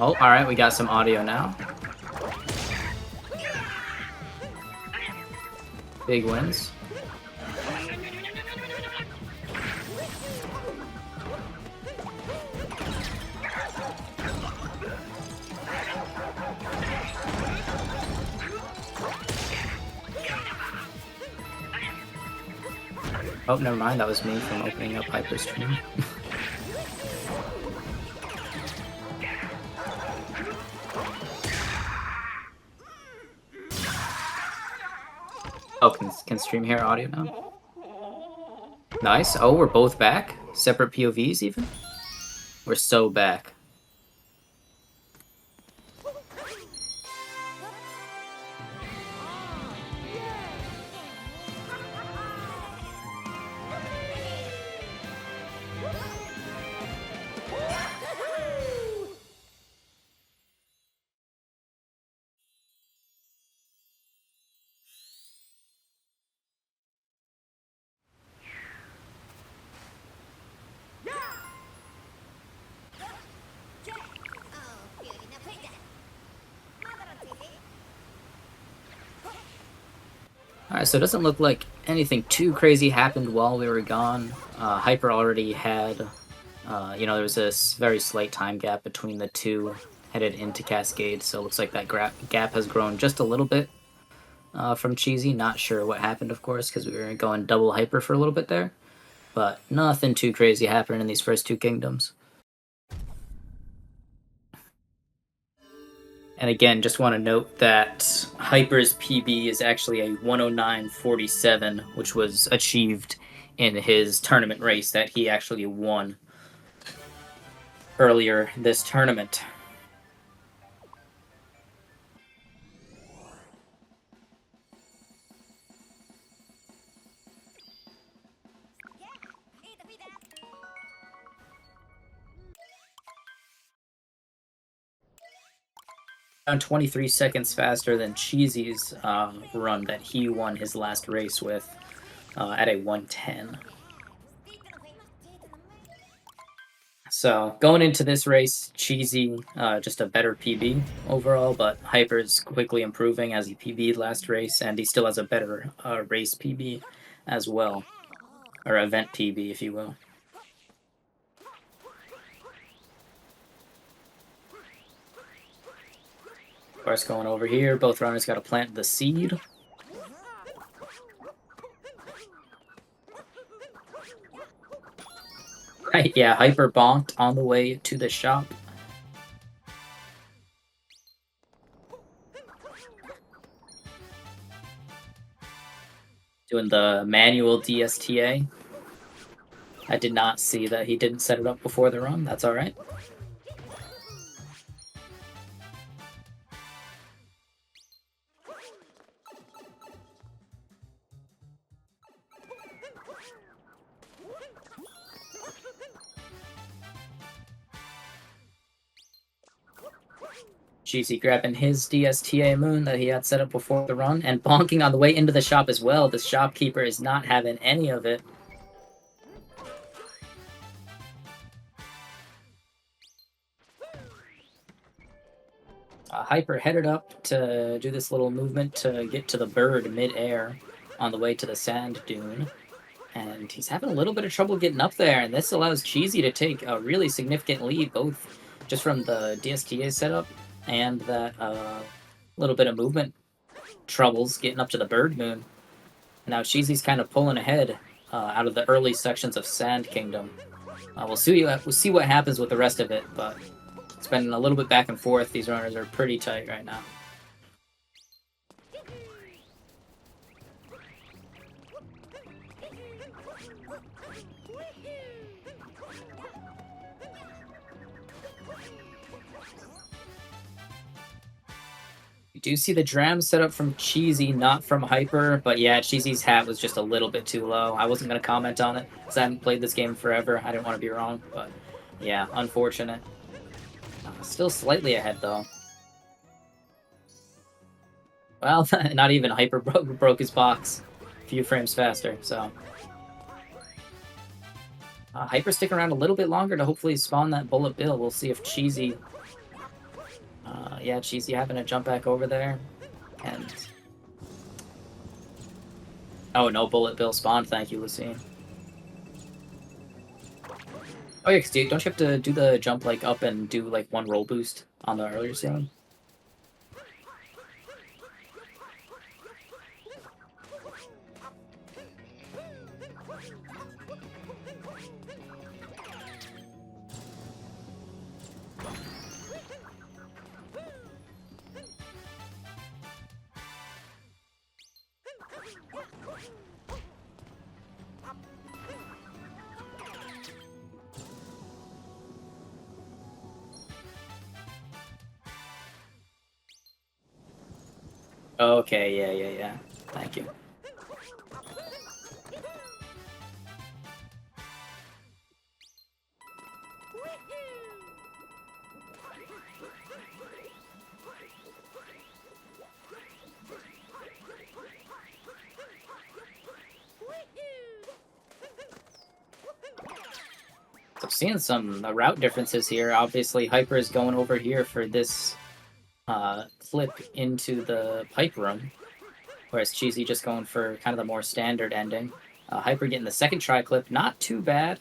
Oh, alright, we got some audio now. Big wins. Oh, never mind, that was me from opening up Restreamer. Oh, can stream hear audio now? Nice. Oh, we're both back? Separate POVs even? We're so back. Alright, so it doesn't look like anything too crazy happened while we were gone. Hyper already had, you know, there was a very slight time gap between the two headed into Cascade, so it looks like that gap has grown just a little bit from Cheesy. Not sure what happened, of course, because we were going double hyper for a little bit there. But nothing too crazy happened in these first two kingdoms. And again, just want to note that Hyper's PB is actually a 109.47, which was achieved in his tournament race that he actually won earlier this tournament. Around 23 seconds faster than Cheesy's run that he won his last race with at a 110. So going into this race, Cheesy just a better PB overall, but Hyper's quickly improving as he PB'd last race, and he still has a better race PB as well, or event PB, if you will. Of course, going over here, both runners got to plant the seed. Right, yeah, Hyper bonked on the way to the shop. Doing the manual DSTA. I did not see that he didn't set it up before the run. That's all right. Cheesy grabbing his DSTA moon that he had set up before the run and bonking on the way into the shop as well. The shopkeeper is not having any of it. Hyper headed up to do this little movement to get to the bird mid-air on the way to the sand dune. And he's having a little bit of trouble getting up there, and this allows Cheesy to take a really significant lead, both just from the DSTA setup and that little bit of movement troubles getting up to the bird moon. Now Cheesy's kind of pulling ahead out of the early sections of Sand Kingdom. We'll see what happens with the rest of it, but it's been a little bit back and forth. These runners are pretty tight right now. You do see the dram set up from Cheesy, not from Hyper, but yeah, Cheesy's hat was just a little bit too low. I wasn't going to comment on it because I haven't played this game forever. I didn't want to be wrong, but yeah, unfortunate. Still slightly ahead, though. Well, not even Hyper broke his box a few frames faster, so... Hyper sticking around a little bit longer to hopefully spawn that Bullet Bill. We'll see if Cheesy... yeah, Cheesy having to jump back over there. And... oh, no Bullet Bill spawned. Thank you, Lucine. Oh, yeah, because don't you have to do the jump, like, up and do, like, one roll boost on the earlier ceiling? Okay, yeah. Thank you. So seeing some route differences here. Obviously, Hyper is going over here for this clip into the pipe room, whereas Cheesy just going for kind of the more standard ending. Hyper getting the second try clip, not too bad.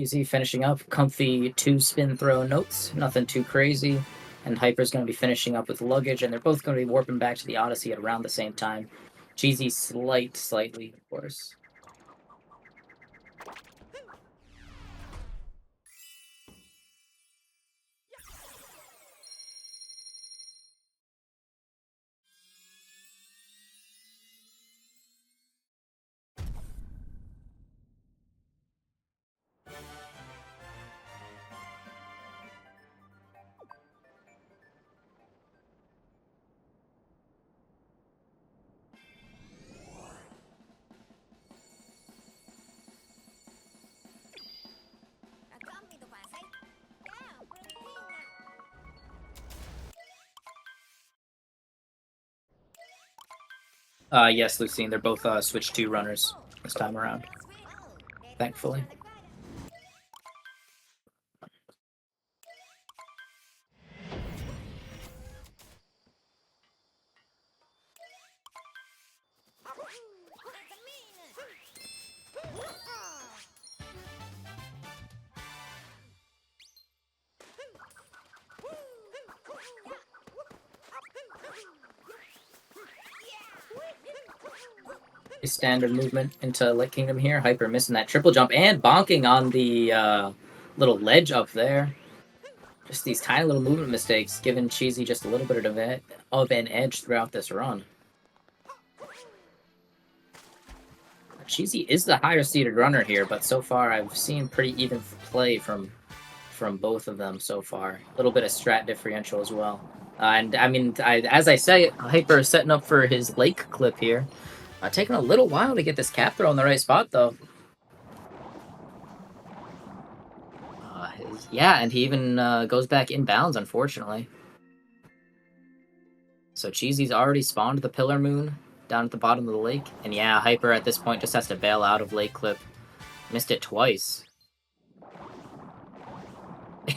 Easy finishing up, comfy 2-spin throw notes, nothing too crazy. And Hyper's going to be finishing up with luggage, and they're both going to be warping back to the Odyssey at around the same time. Cheesy slightly, of course. Yes, Lucine, they're both Switch 2 runners this time around, thankfully. Standard movement into Light Kingdom here. Hyper missing that triple jump and bonking on the little ledge up there. Just these tiny little movement mistakes, giving Cheesy just a little bit of an edge throughout this run. Cheesy is the higher seeded runner here, but so far I've seen pretty even play from both of them so far. A little bit of strat differential as well. And I mean, as I say, Hyper is setting up for his lake clip here. Taking a little while to get this cap throw in the right spot, though. Yeah, and he even goes back inbounds, unfortunately. So Cheesy's already spawned the Pillar Moon down at the bottom of the lake. And yeah, Hyper at this point just has to bail out of Lake Clip. Missed it twice.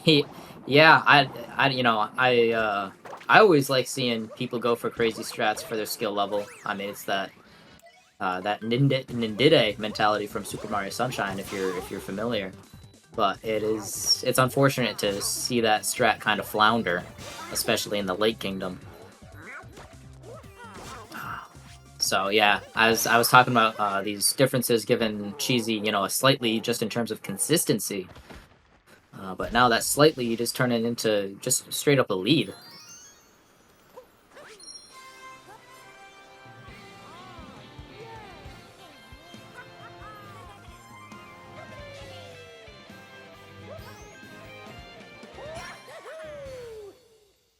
Yeah, I always like seeing people go for crazy strats for their skill level. I mean, it's that Nindide mentality from Super Mario Sunshine, if you're familiar. But it's unfortunate to see that strat kind of flounder, especially in the Lake Kingdom. So yeah, as I was talking about these differences given Cheesy, a slightly just in terms of consistency. But now that slightly, you just turn it into just straight up a lead.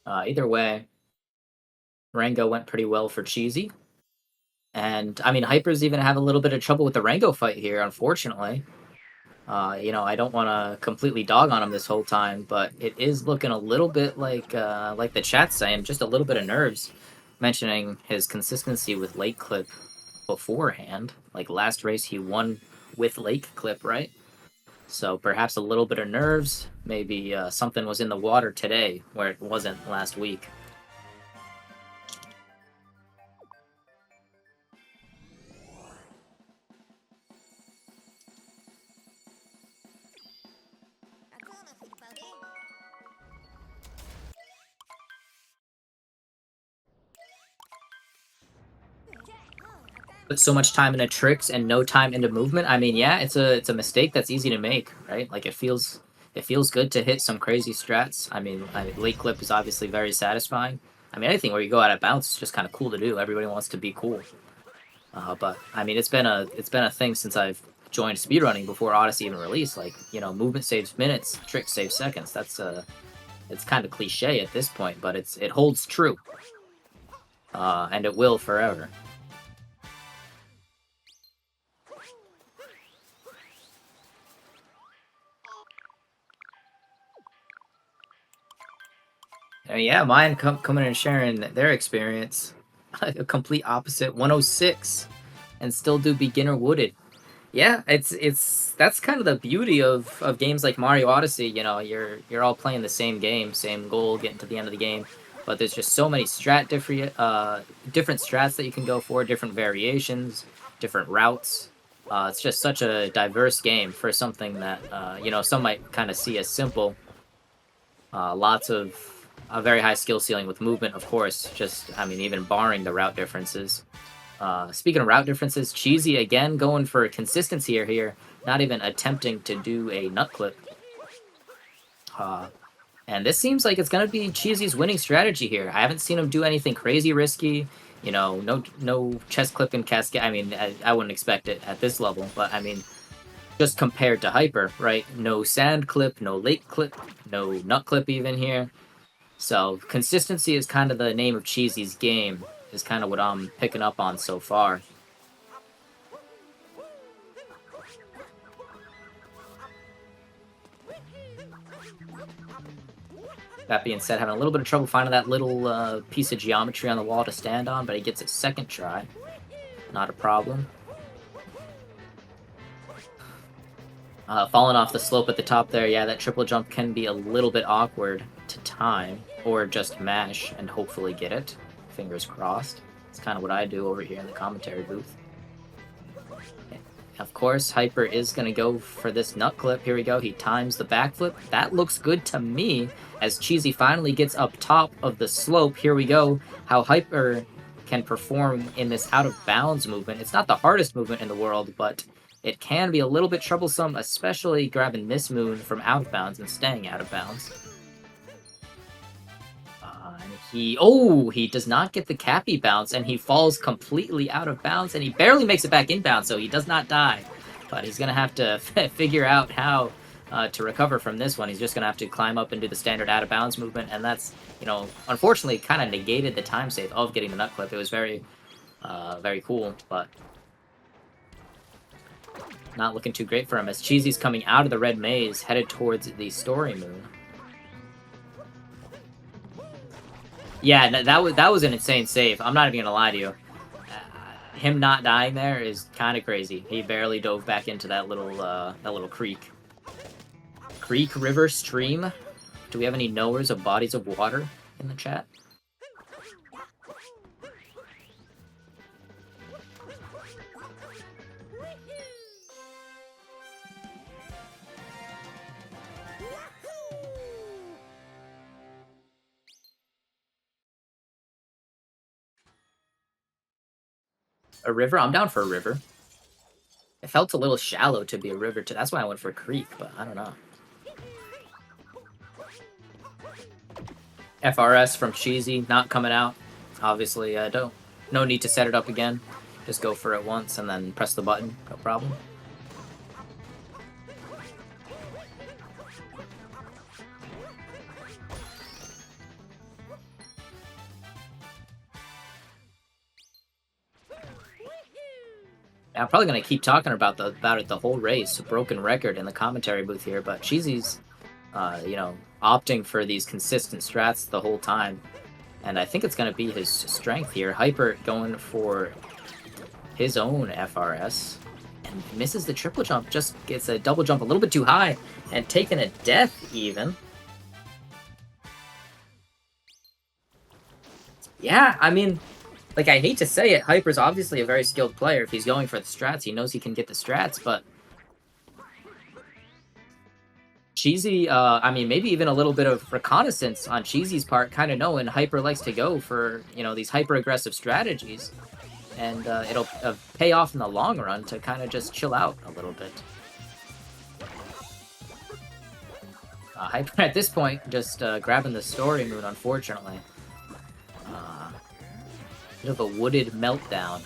Either way, Rango went pretty well for Cheesy. And, I mean, Hyper's even have a little bit of trouble with the Rango fight here, unfortunately. I don't want to completely dog on him this whole time, but it is looking a little bit like the chat's saying, just a little bit of nerves, mentioning his consistency with Lake Clip beforehand. Like, last race he won with Lake Clip, right? So perhaps a little bit of nerves. Maybe something was in the water today where it wasn't last week. Put so much time into tricks and no time into movement. I mean, yeah, it's a mistake that's easy to make, right? Like it feels good to hit some crazy strats. I mean, Late Clip is obviously very satisfying. I mean, anything where you go out of bounds is just kind of cool to do. Everybody wants to be cool. But I mean, it's been a thing since I've joined speedrunning before Odyssey even released. Like, movement saves minutes, tricks save seconds. That's it's kind of cliche at this point, but it holds true. And it will forever. I mean, yeah, mine coming and sharing their experience. A complete opposite, 106, and still do beginner wooded. Yeah, that's kind of the beauty of games like Mario Odyssey. You're all playing the same game, same goal, getting to the end of the game, but there's just so many different strats that you can go for, different variations, different routes. It's just such a diverse game for something that, you know, some might kind of see as simple. Lots of a very high skill ceiling with movement, of course, just, I mean, even barring the route differences. Speaking of route differences, Cheesy again going for consistency here, not even attempting to do a nut clip. And this seems like it's going to be Cheesy's winning strategy here. I haven't seen him do anything crazy risky. You know, no chest clip and cascade. I mean, I wouldn't expect it at this level, but I mean, just compared to Hyper, right? No sand clip, no lake clip, no nut clip even here. So consistency is kind of the name of Cheesy's game, is kind of what I'm picking up on so far. That being said, having a little bit of trouble finding that little piece of geometry on the wall to stand on, but he gets a second try. Not a problem. Falling off the slope at the top there, yeah, that triple jump can be a little bit awkward to time, or just mash and hopefully get it. Fingers crossed. It's kind of what I do over here in the commentary booth. Of course, Hyper is going to go for this nut clip. Here we go. He times the backflip. That looks good to me as Cheesy finally gets up top of the slope. Here we go. How Hyper can perform in this out of bounds movement. It's not the hardest movement in the world, but it can be a little bit troublesome, especially grabbing this moon from out of bounds and staying out of bounds. He does not get the cappy bounce, and he falls completely out of bounds, and he barely makes it back in bounds, so he does not die. But he's going to have to figure out how to recover from this one. He's just going to have to climb up and do the standard out of bounds movement, and that's, you know, unfortunately kind of negated the time save of getting the nut clip. It was very, very cool, but not looking too great for him as Cheesy's coming out of the red maze, headed towards the story moon. Yeah, that was an insane save. I'm not even gonna lie to you. Him not dying there is kind of crazy. He barely dove back into that little creek. Creek, river, stream. Do we have any knowers of bodies of water in the chat? A river? I'm down for a river. It felt a little shallow to be a river, too. That's why I went for a creek, but I don't know. FRS from Cheesy, not coming out. Obviously, no need to set it up again. Just go for it once and then press the button. No problem. I'm probably going to keep talking about it the whole race. A broken record in the commentary booth here, but Cheesy's, you know, opting for these consistent strats the whole time. And I think it's going to be his strength here. Hyper going for his own FRS. And misses the triple jump. Just gets a double jump a little bit too high. And taking a death, even. Yeah, I mean, like, I hate to say it, Hyper's obviously a very skilled player. If he's going for the strats, he knows he can get the strats, but Cheesy, I mean, maybe even a little bit of reconnaissance on Cheesy's part, kind of knowing Hyper likes to go for, you know, these hyper-aggressive strategies, and it'll pay off in the long run to kind of just chill out a little bit. Hyper, at this point, just grabbing the story moon, unfortunately. Bit of a wooded meltdown.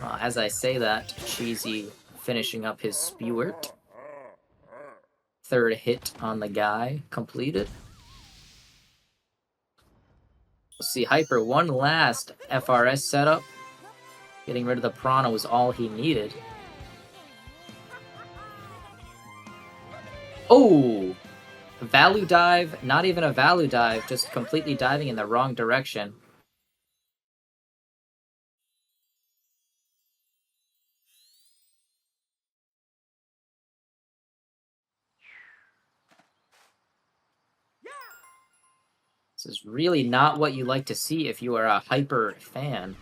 As I say that, Cheesy finishing up his Spewert. Third hit on the guy completed. We'll see Hyper one last FRS setup. Getting rid of the Prana was all he needed. Oh! Value dive, not even a value dive, just completely diving in the wrong direction. This is really not what you like to see if you are a Hyper fan.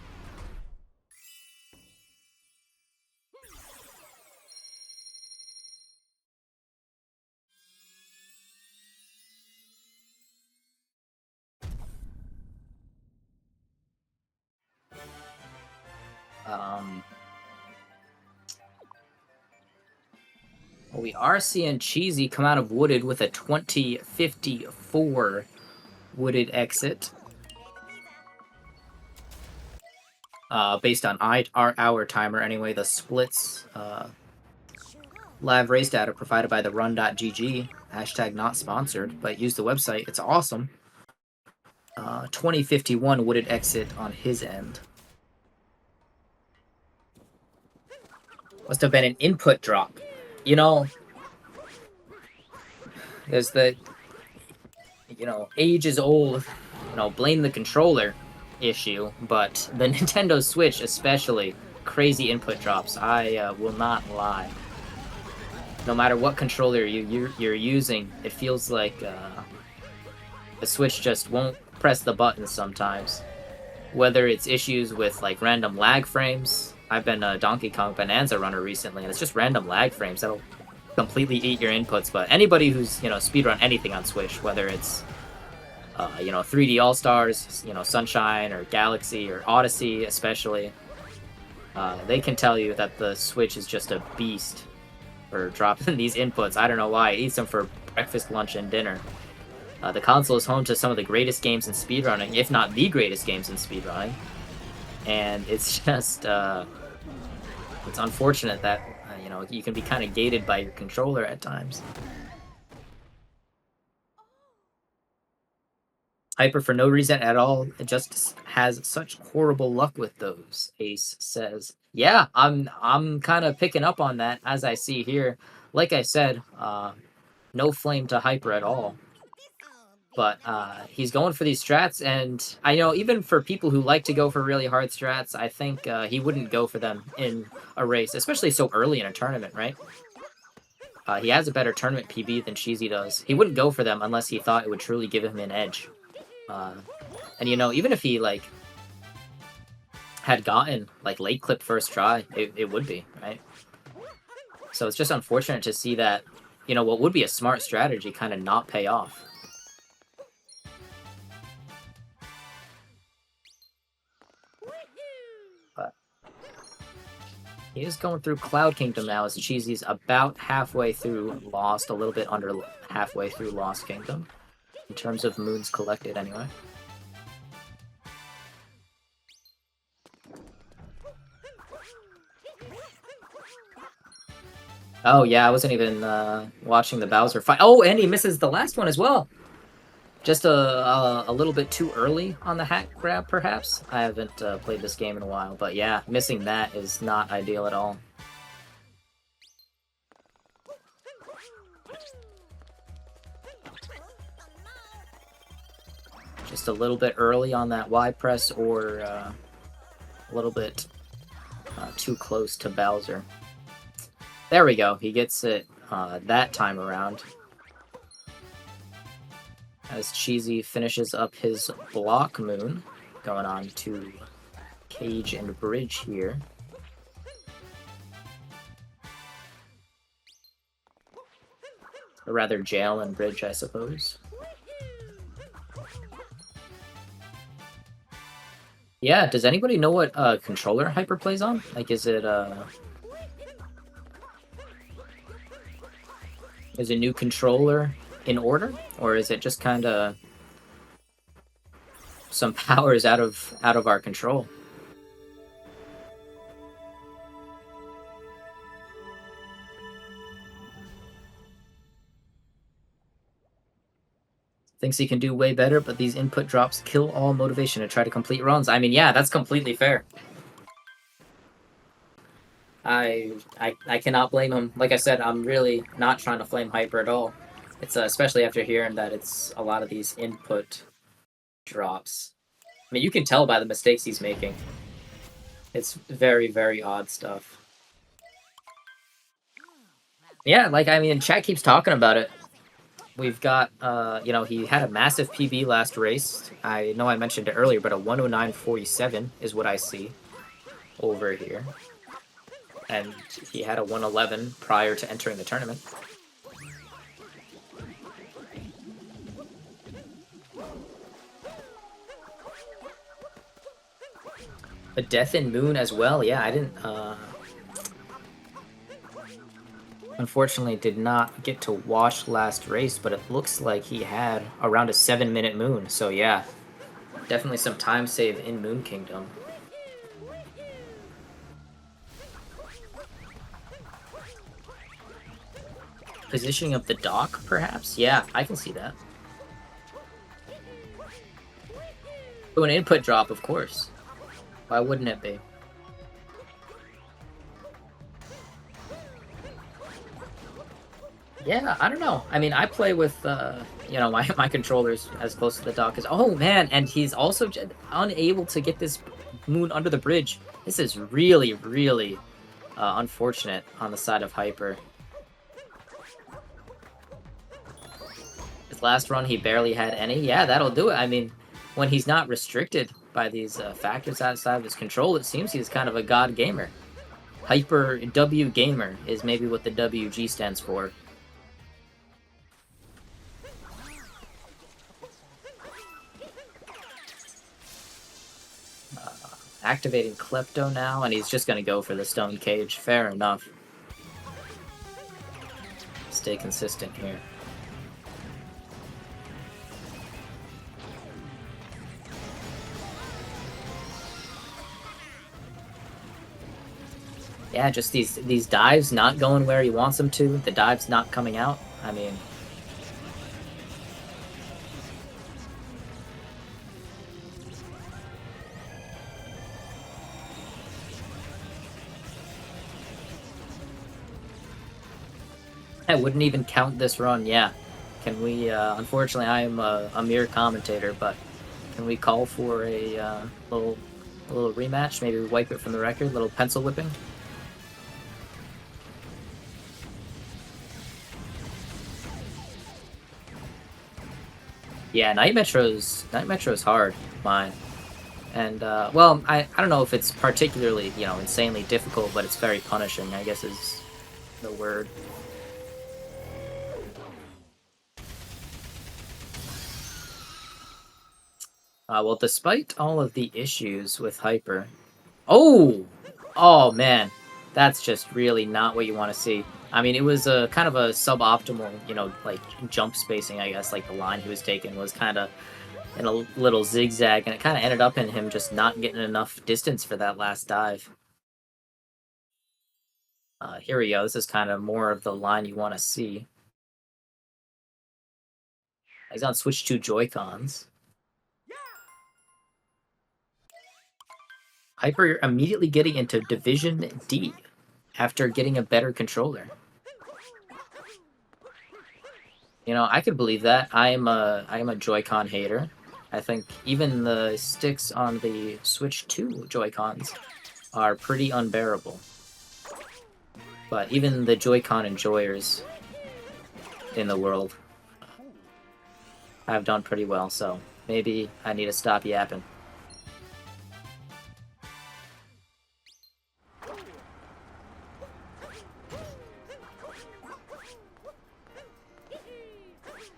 We are seeing Cheesy come out of Wooded with a 2054 Wooded exit. Based on our timer anyway, the splits live race data provided by the run.gg, hashtag not sponsored, but use the website, it's awesome. 2051 Wooded exit on his end. Must have been an input drop. You know, there's the, age is old, blame the controller issue, but the Nintendo Switch especially, crazy input drops. I will not lie. No matter what controller you're using, it feels like the Switch just won't press the button sometimes. Whether it's issues with like random lag frames. I've been a Donkey Kong Bonanza runner recently, and it's just random lag frames that'll completely eat your inputs. But anybody who's speedrun anything on Switch, whether it's 3D All Stars, Sunshine or Galaxy or Odyssey especially, they can tell you that the Switch is just a beast for dropping these inputs. I don't know why. It eats them for breakfast, lunch, and dinner. The console is home to some of the greatest games in speedrunning, if not the greatest games in speedrunning. And it's just, it's unfortunate that, you can be kind of gated by your controller at times. Hyper for no reason at all. It just has such horrible luck with those, Ace says. Yeah, I'm kind of picking up on that as I see here. Like I said, no flame to Hyper at all. But he's going for these strats, and I know even for people who like to go for really hard strats, I think he wouldn't go for them in a race, especially so early in a tournament, right? He has a better tournament PB than Cheesy does. He wouldn't go for them unless he thought it would truly give him an edge. And even if he like had gotten like late clip first try, it would be, right? So it's just unfortunate to see that, what would be a smart strategy kind of not pay off. But he is going through Cloud Kingdom now as Cheesy's about halfway through Lost, a little bit under halfway through Lost Kingdom. In terms of moons collected, anyway. Oh, yeah, I wasn't even watching the Bowser fight. Oh, and he misses the last one as well. Just a little bit too early on the hack grab, perhaps. I haven't played this game in a while, but yeah, missing that is not ideal at all. Just a little bit early on that Y press, or a little bit too close to Bowser. There we go. He gets it that time around. As Cheesy finishes up his block moon, going on to Cage and Bridge here. Or rather, Jail and Bridge, I suppose. Yeah, does anybody know what controller Hyper plays on? Like, is it is a new controller in order, or is it just kind of some powers out of our control? Thinks he can do way better, but these input drops kill all motivation to try to complete runs. I mean, yeah, that's completely fair. I cannot blame him. Like I said, I'm really not trying to flame Hyper at all. It's especially after hearing that it's a lot of these input drops. I mean, you can tell by the mistakes he's making. It's very, very odd stuff. Yeah, like, I mean, chat keeps talking about it. We've got, he had a massive PB last race. I know I mentioned it earlier, but a 109.47 is what I see over here. And he had a 111 prior to entering the tournament. A death in Moon as well. Yeah, I didn't. Unfortunately, did not get to watch last race, but it looks like he had around a 7-minute Moon. So yeah, definitely some time save in Moon Kingdom. Positioning of the dock, perhaps? Yeah, I can see that. Oh, an input drop, of course. Why wouldn't it be? Yeah, I don't know. I mean, I play with, you know, my controllers as close to the dock as... Oh, man, and he's also unable to get this Moon under the bridge. This is really, really unfortunate on the side of Hyper. His last run, he barely had any. Yeah, that'll do it. I mean, when he's not restricted by these factors outside of his control, it seems he's kind of a god gamer. Hyper W gamer is maybe what the WG stands for. Activating Klepto now, and he's just going to go for the Stone Cage. Fair enough. Stay consistent here. Yeah, just these dives not going where he wants them to. The dive's not coming out. I mean... I wouldn't even count this run, yeah. Can we, unfortunately I am a mere commentator, but can we call for a little rematch? Maybe wipe it from the record, little pencil whipping? Yeah, Night Metro's hard, mine. And, well, I don't know if it's particularly, you know, insanely difficult, but it's very punishing, I guess is the word. Well, despite all of the issues with Hyper... Oh! Oh, man. That's just really not what you want to see. I mean, it was a kind of a suboptimal, you know, like, jump spacing, I guess. Like, the line he was taking was kind of in a little zigzag, and it kind of ended up in him just not getting enough distance for that last dive. Here we go. This is kind of more of the line you want to see. He's on Switch 2 Joy-Cons. Hyper immediately getting into Division D after getting a better controller. You know, I could believe that. I am a Joy-Con hater. I think even the sticks on the Switch 2 Joy-Cons are pretty unbearable. But even the Joy-Con enjoyers in the world have done pretty well, so maybe I need to stop yapping.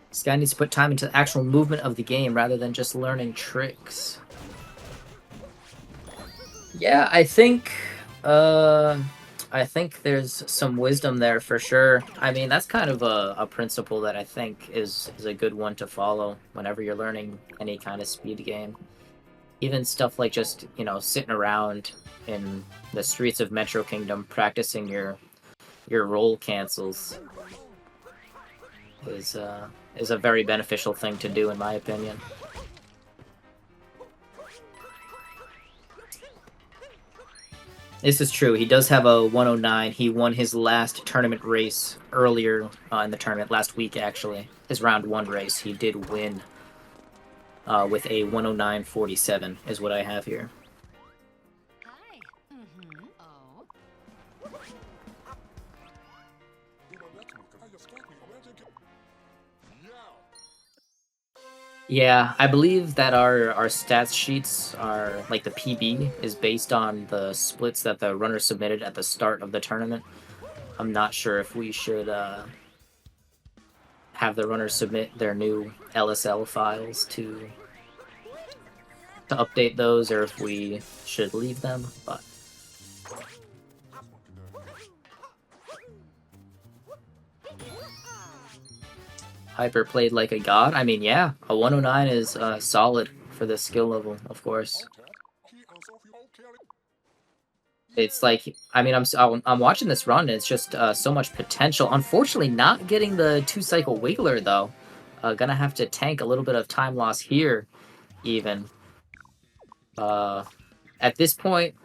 This guy needs to put time into the actual movement of the game rather than just learning tricks. Yeah, I think there's some wisdom there for sure. I mean, that's kind of a principle that I think is a good one to follow whenever you're learning any kind of speed game. Even stuff like just, you know, sitting around in the streets of Metro Kingdom practicing your roll cancels is a very beneficial thing to do, in my opinion. This is true. He does have a 109. He won his last tournament race earlier in the tournament, last week actually. His round 1 race, he did win with a 109.47 is what I have here. Hi. Oh. Yeah, I believe that our stats sheets are, like, the PB is based on the splits that the runner submitted at the start of the tournament. I'm not sure if we should have the runners submit their new LSL files to to update those or if we should leave them, but Hyper played like a god. I mean, yeah, a 109 is solid for this skill level, of course. It's like, I mean, I'm watching this run, and it's just so much potential. Unfortunately, not getting the 2-cycle Wiggler, though. Gonna have to tank a little bit of time loss here, even. At this point,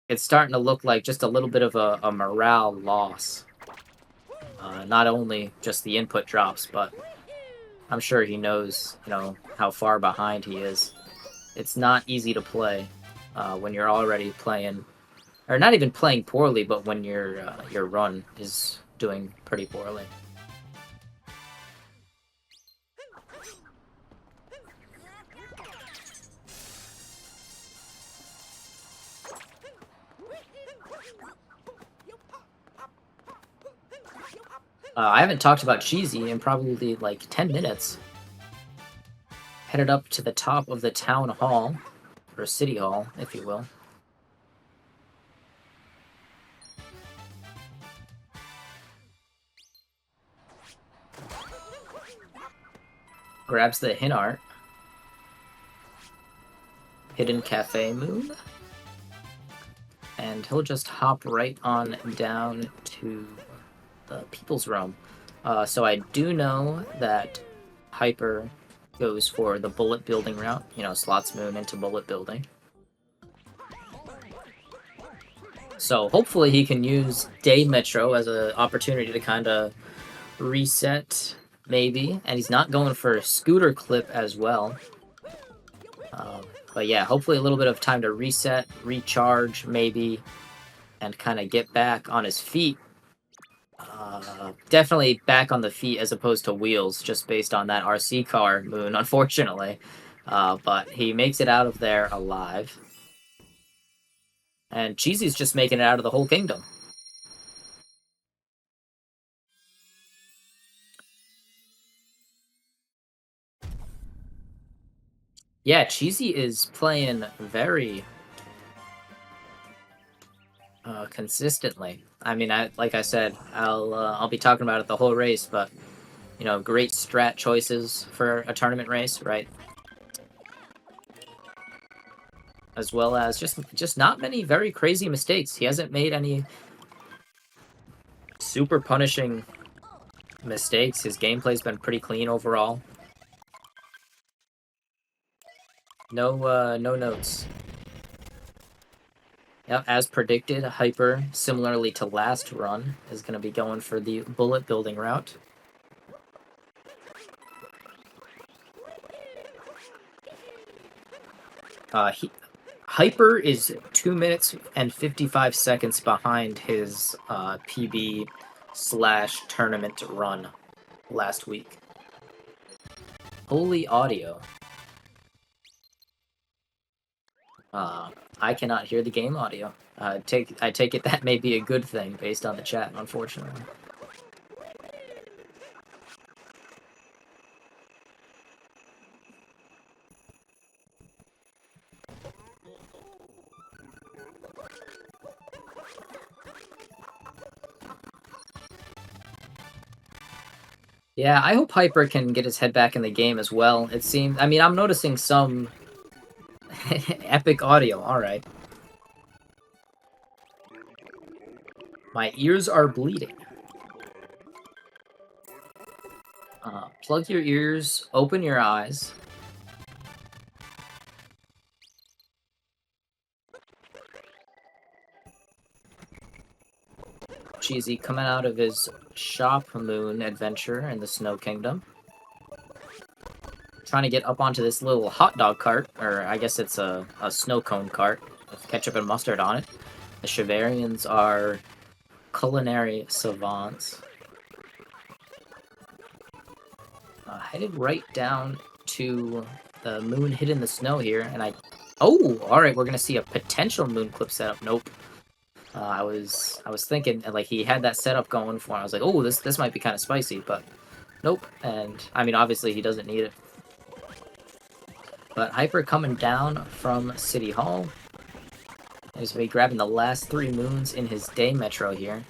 it's starting to look like just a little bit of a morale loss. Not only just the input drops, but I'm sure he knows, you know, how far behind he is. It's not easy to play when you're already playing, or not even playing poorly, but when your run is doing pretty poorly. I haven't talked about Cheesy in probably like 10 minutes. Headed up to the top of the town hall, or city hall, if you will. Grabs the hint art. Hidden Cafe Moon. And he'll just hop right on down to the People's Realm. So I do know that Hyper goes for the bullet building route, you know, slots Moon into bullet building. So hopefully he can use Day Metro as an opportunity to kind of reset, maybe. And he's not going for Scooter Clip as well. But yeah, hopefully a little bit of time to reset, recharge, maybe, and kind of get back on his feet. Definitely back on the feet as opposed to wheels, just based on that RC car Moon, unfortunately. But he makes it out of there alive. And Cheesy's just making it out of the whole kingdom. Yeah, Cheesy is playing very consistently. I mean, like I said, I'll be talking about it the whole race, but you know, great strat choices for a tournament race, right? As well as just not many very crazy mistakes. He hasn't made any super punishing mistakes. His gameplay's been pretty clean overall. No notes. Yep, as predicted, Hyper, similarly to last run, is going to be going for the bullet building route. Hyper is 2 minutes and 55 seconds behind his PB/tournament run last week. Holy audio. I cannot hear the game audio. I take it that may be a good thing based on the chat, unfortunately. Yeah, I hope Hyper can get his head back in the game as well. It seems, I mean, I'm noticing some epic audio. All right. My ears are bleeding. Plug your ears, open your eyes. Cheesy coming out of his shop Moon adventure in the Snow Kingdom. Trying to get up onto this little hot dog cart, or I guess it's a snow cone cart with ketchup and mustard on it. The Chivarians are culinary savants. Headed right down to the Moon hid in the snow here, and oh, all right, we're gonna see a potential Moon clip setup. Nope. I was thinking like he had that setup going for him. I was like, oh, this might be kind of spicy, but nope. And I mean, obviously he doesn't need it. But Hyper coming down from City Hall. He's going to be grabbing the last 3 moons in his day metro here.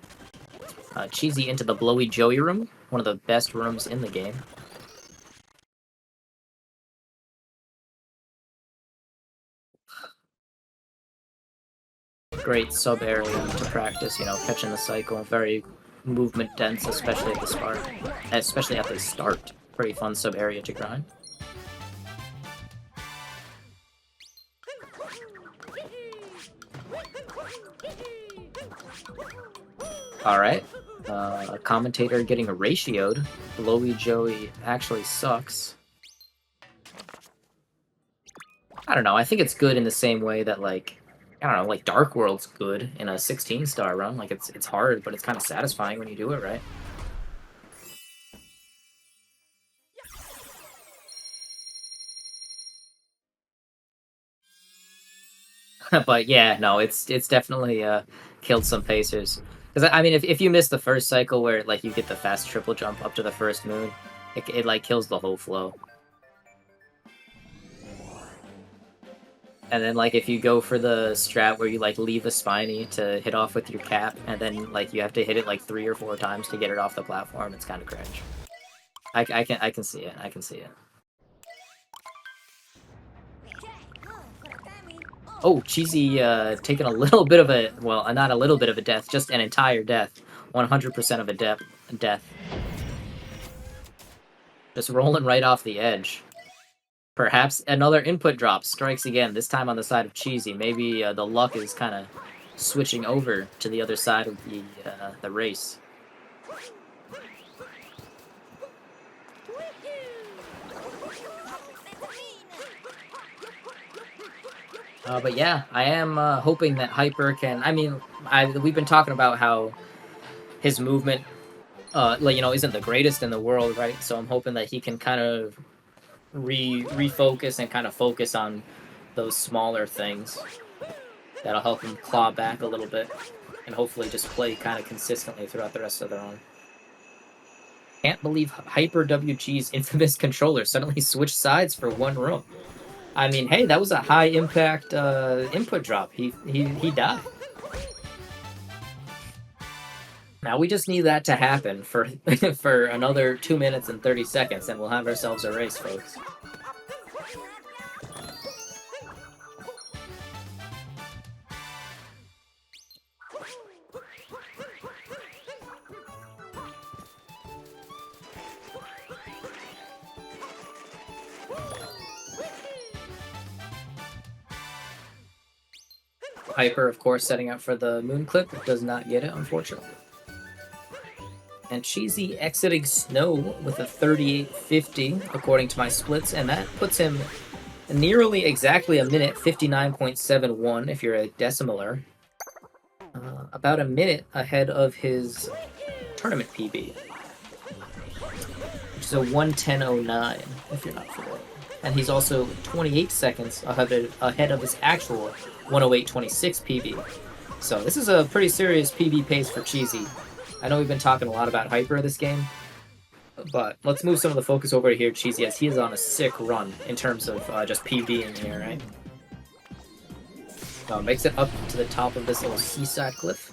Cheesy into the Blowy Joey room, one of the best rooms in the game. Great sub area to practice, you know, catching the cycle. Very movement dense, especially at the start. Especially at the start. Pretty fun sub area to grind. Alright. A commentator getting ratioed. Blowy Joey actually sucks. I don't know, I think it's good in the same way that, like, I don't know, like Dark World's good in a 16-star run. Like, it's hard, but it's kind of satisfying when you do it right. But yeah, no, it's definitely killed some pacers. Because I mean, if you miss the first cycle where like you get the fast triple jump up to the first moon, it like kills the whole flow. And then like if you go for the strat where you like leave a spiny to hit off with your cap, and then like you have to hit it like 3 or 4 times to get it off the platform, it's kind of cringe. I can see it. I can see it. Oh, Cheesy taking a little bit of a, well, not a little bit of a death, just an entire death. 100% of a death. Just rolling right off the edge. Perhaps another input drop strikes again, this time on the side of Cheesy. Maybe the luck is kind of switching over to the other side of the race. But yeah, I am hoping that Hyper can. I mean, we've been talking about how his movement, like, you know, isn't the greatest in the world, right? So I'm hoping that he can kind of refocus and kind of focus on those smaller things. That'll help him claw back a little bit, and hopefully just play kind of consistently throughout the rest of the run. Can't believe HyperWG's infamous controller suddenly switched sides for 1 room. I mean, hey, that was a high impact input drop. He died. Now we just need that to happen for for another 2 minutes and 30 seconds, and we'll have ourselves a race, folks. Hyper, of course, setting up for the moon clip, does not get it, unfortunately. And Cheesy exiting Snow with a 38.50, according to my splits, and that puts him nearly exactly a minute, 59.71 if you're a decimaler. About a minute ahead of his tournament PB, which is a 1:10.09 if you're not familiar. And he's also 28 seconds ahead of his actual 1:08.26 PB. So this is a pretty serious PB pace for Cheesy. I know we've been talking a lot about Hyper this game, but let's move some of the focus over here, Cheesy, as he is on a sick run in terms of just PB in here, right? Makes it up to the top of this little seaside cliff.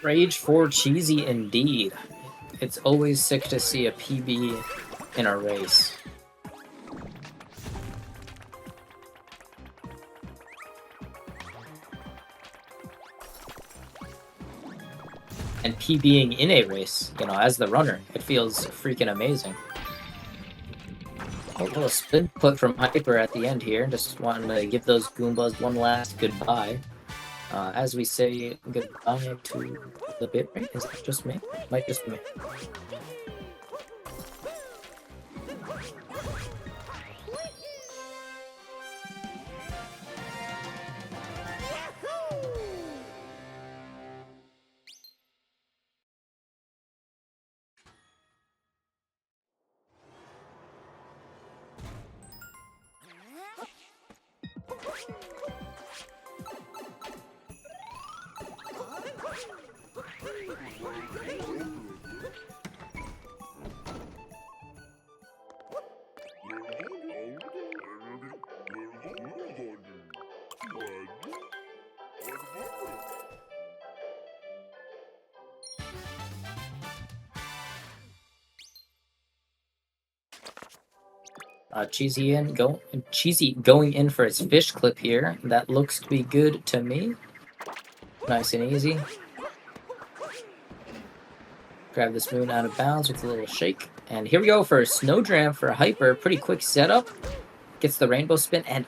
Rage for Cheesy indeed. It's always sick to see a PB in a race. And PBing in a race, you know, as the runner, it feels freaking amazing. A little spin put from Hyper at the end here, just wanting to give those Goombas one last goodbye. As we say goodbye to the bit rate, is that just me? Might just be me. Cheesy going in for his fish clip here. That looks to be good to me. Nice and easy. Grab this moon out of bounds with a little shake. And here we go for Snowdram for Hyper. Pretty quick setup. Gets the rainbow spin and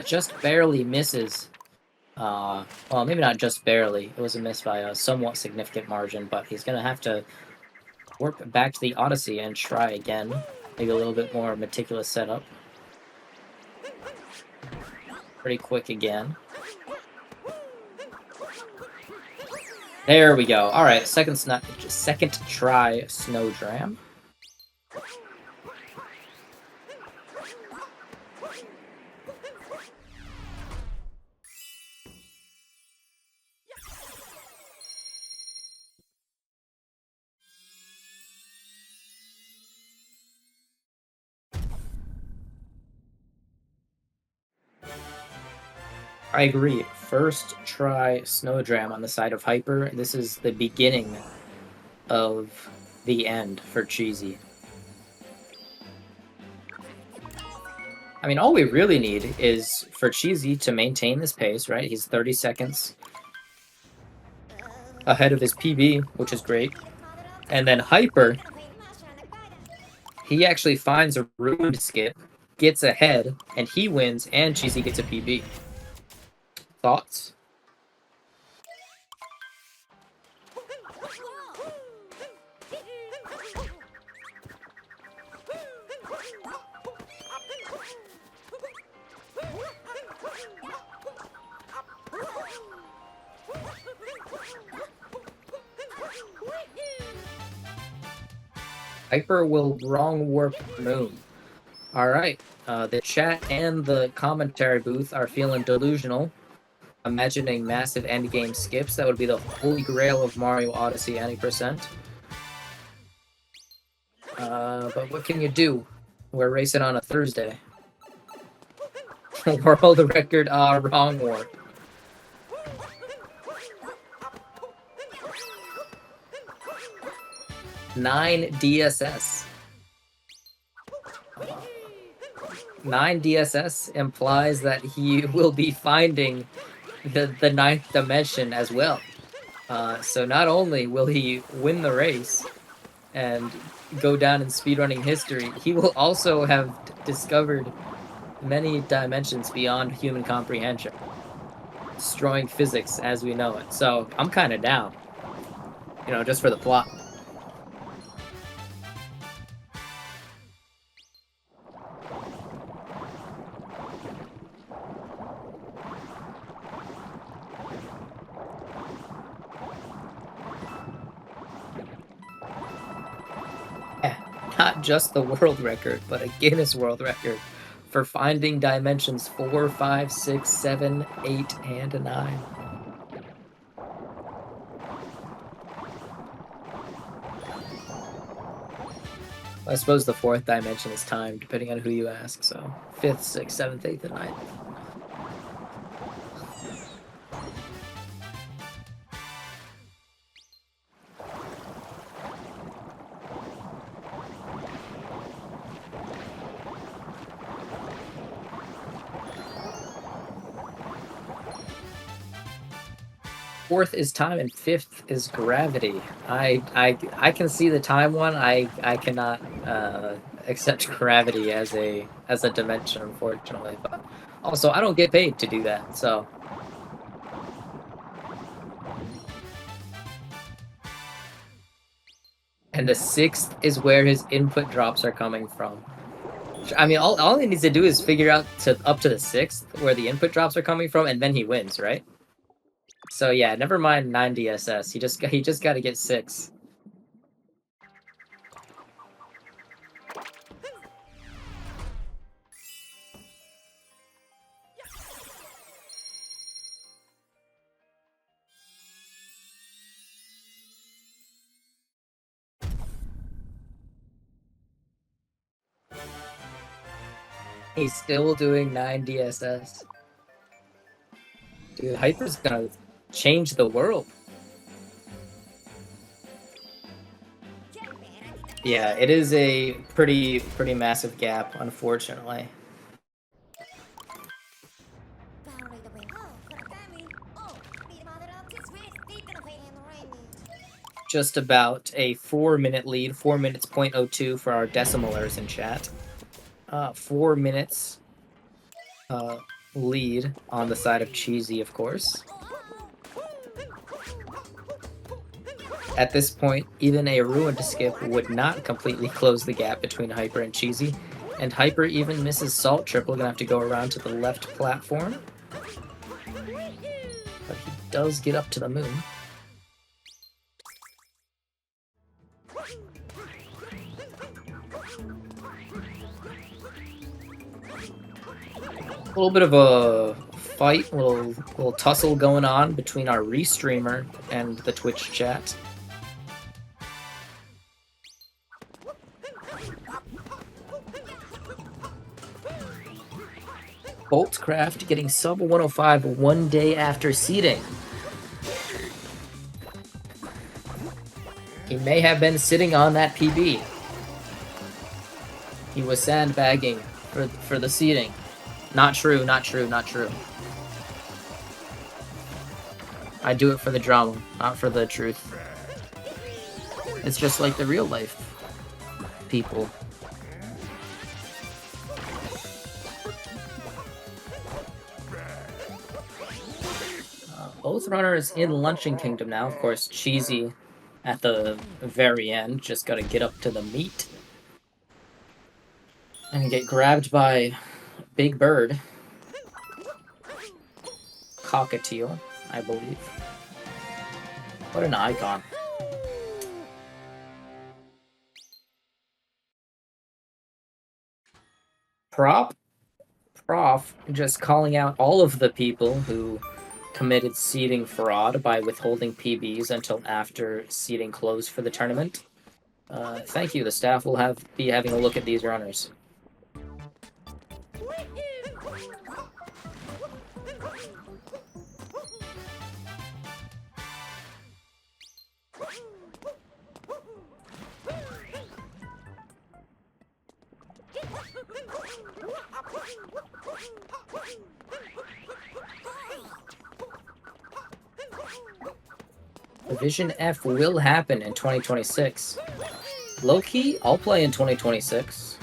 just barely misses. Well, maybe not just barely. It was a miss by a somewhat significant margin, but he's going to have to work back to the Odyssey and try again. Maybe a little bit more meticulous setup. Pretty quick again. There we go. All right, second try Snowdram. I agree. First try Snowdram on the side of Hyper. This is the beginning of the end for Cheesy. I mean, all we really need is for Cheesy to maintain this pace, right? He's 30 seconds ahead of his PB, which is great. And then Hyper, he actually finds a ruined skip, gets ahead, and he wins, and Cheesy gets a PB. Thoughts? Hyper will wrong warp moon. All right. The chat and the commentary booth are feeling delusional, imagining massive endgame skips. That would be the holy grail of Mario Odyssey any percent. But what can you do? We're racing on a Thursday. World record, wrong warp. 9 DSS. 9 DSS implies that he will be finding the ninth dimension as well. So not only will he win the race and go down in speedrunning history, he will also have discovered many dimensions beyond human comprehension, destroying physics as we know it. So I'm kind of down, just for the plot. Not just the world record, but a Guinness World Record for finding dimensions 4, 5, 6, 7, 8, and 9. I suppose the fourth dimension is timed, depending on who you ask, so 5th, 6th, 7th, 8th, and 9th. Fourth is time and 5th is gravity. I can see the time one. I cannot accept gravity as a dimension, unfortunately. But also, I don't get paid to do that, so. And the 6th is where his input drops are coming from. I mean, all he needs to do is figure out up to the 6th where the input drops are coming from, and then he wins, right? So yeah, never mind 9 DSS. He just got to get 6. He's still doing 9 DSS. Dude, Hyper's gonna change the world. Yeah, it is a pretty massive gap, unfortunately. Just about a 4-minute lead, 4 minutes .02 for our decimalers in chat. 4 minutes lead on the side of Cheesy, of course. At this point, even a ruined skip would not completely close the gap between Hyper and Cheesy, and Hyper even misses Salt Triple, gonna have to go around to the left platform. But he does get up to the moon. A little bit of a fight, a little tussle going on between our Restreamer and the Twitch chat. Boltcraft getting sub 105 one day after seeding. He may have been sitting on that PB. He was sandbagging for the seeding. Not true, not true, not true. I do it for the drama, not for the truth. It's just like the real life people. Both runners in Luncheon Kingdom now. Of course, Cheesy at the very end. Just gotta get up to the meat. And get grabbed by Big Bird. Cockatiel, I believe. What an icon. Prof just calling out all of the people who committed seeding fraud by withholding PBs until after seeding closed for the tournament. Thank you. The staff will be having a look at these runners. Division F will happen in 2026. Low-key, I'll play in 2026.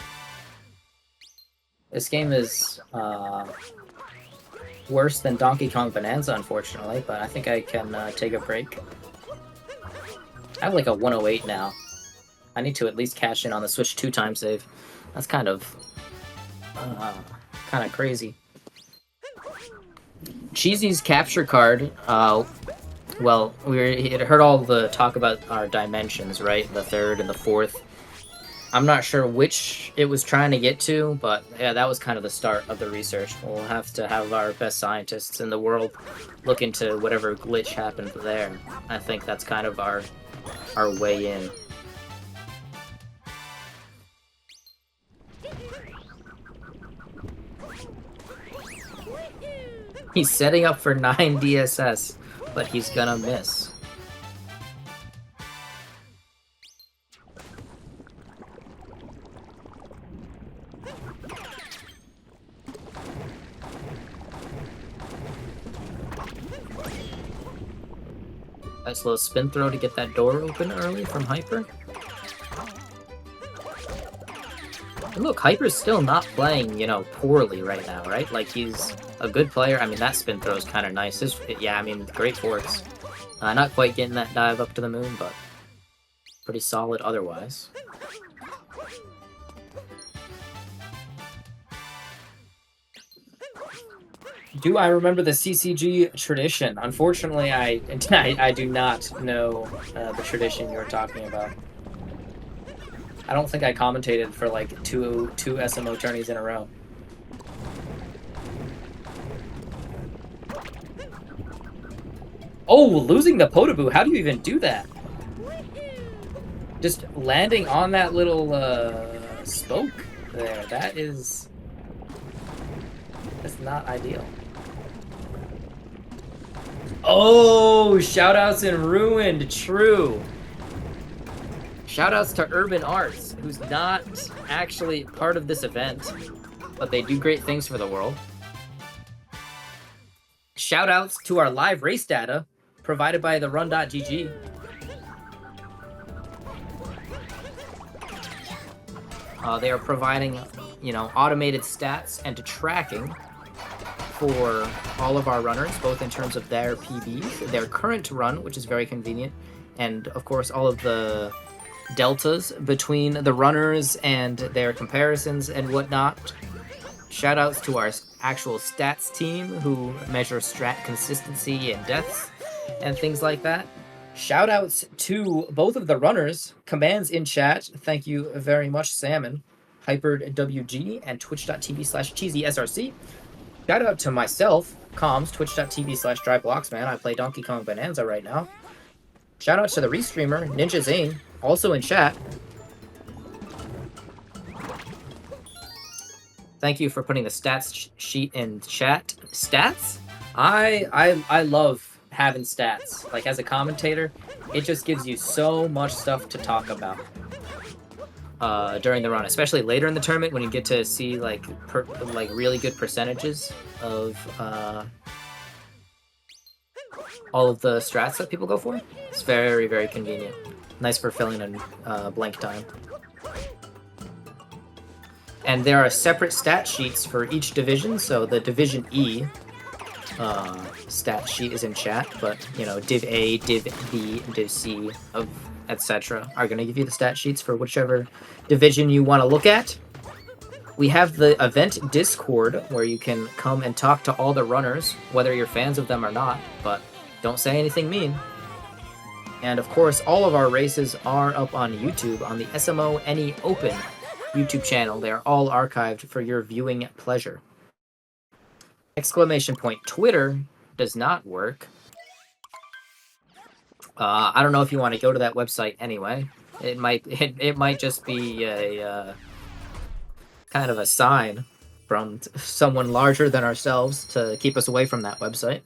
This game is worse than Donkey Kong Bonanza, unfortunately, but I think I can take a break. I have like a 108 now. I need to at least cash in on the Switch 2-time save. That's kind of crazy. Cheesy's capture card, well, we had heard all the talk about our dimensions, right? The third and the fourth. I'm not sure which it was trying to get to, but yeah, that was kind of the start of the research. We'll have to have our best scientists in the world look into whatever glitch happened there. I think that's kind of our way in. He's setting up for 9 DSS, but he's gonna miss. Nice little spin throw to get that door open early from Hyper. And look, Hyper's still not playing, you know, poorly right now, right? Like, he's a good player. I mean, that spin throw is kind of nice. Yeah, I mean, great forks. Not quite getting that dive up to the moon, but pretty solid otherwise. Do I remember the CCG tradition? Unfortunately, I do not know the tradition you're talking about. I don't think I commentated for like two SMO tourneys in a row. Oh, losing the Potaboo. How do you even do that? Just landing on that little spoke there. That's not ideal. Oh, shoutouts in Ruined. True. Shoutouts to Urban Arts, who's not actually part of this event, but they do great things for the world. Shoutouts to our live race data provided by the run.gg. They are providing, automated stats and tracking for all of our runners, both in terms of their PBs, their current run, which is very convenient, and of course all of the deltas between the runners and their comparisons and whatnot. Shoutouts to our actual stats team who measure strat consistency and deaths and things like that. Shoutouts to both of the runners. Commands in chat. Thank you very much, Salmon, HyperWG, and twitch.tv/CheesySRC. Shout out to myself, Comms, twitch.tv/DriveBlocksman. I play Donkey Kong Bonanza right now. Shout out to the Restreamer, Ninja Zane, also in chat. Thank you for putting the stats sheet in chat. Stats? I love having stats. Like, as a commentator, it just gives you so much stuff to talk about during the run, especially later in the tournament when you get to see like really good percentages of all of the strats that people go for. It's very, very convenient. Nice for filling in blank time. And there are separate stat sheets for each division, so the Division E stat sheet is in chat, but Div A, Div B, Div C, etc. are going to give you the stat sheets for whichever division you want to look at. We have the event Discord where you can come and talk to all the runners, whether you're fans of them or not, but don't say anything mean. And of course, all of our races are up on YouTube on the SMO Any Open YouTube channel. They are all archived for your viewing pleasure. ! Twitter does not work. I don't know if you want to go to that website anyway. It might just be a kind of a sign from someone larger than ourselves to keep us away from that website.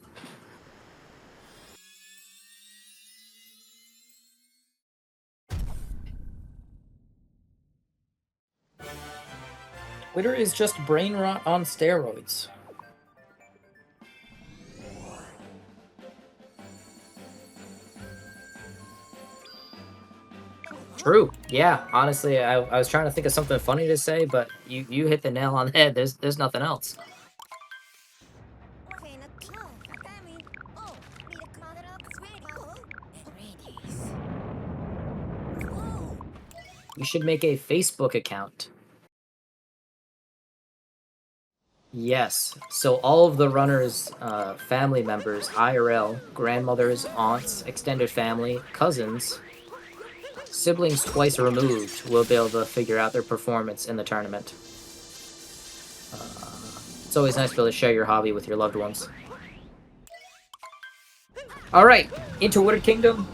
Twitter is just brain rot on steroids. True. Yeah, honestly, I was trying to think of something funny to say, but you hit the nail on the head. There's nothing else. You should make a Facebook account. Yes, so all of the runners' family members, IRL, grandmothers, aunts, extended family, cousins, siblings twice removed will be able to figure out their performance in the tournament. It's always nice to be able to share your hobby with your loved ones. Alright, into Wooded Kingdom.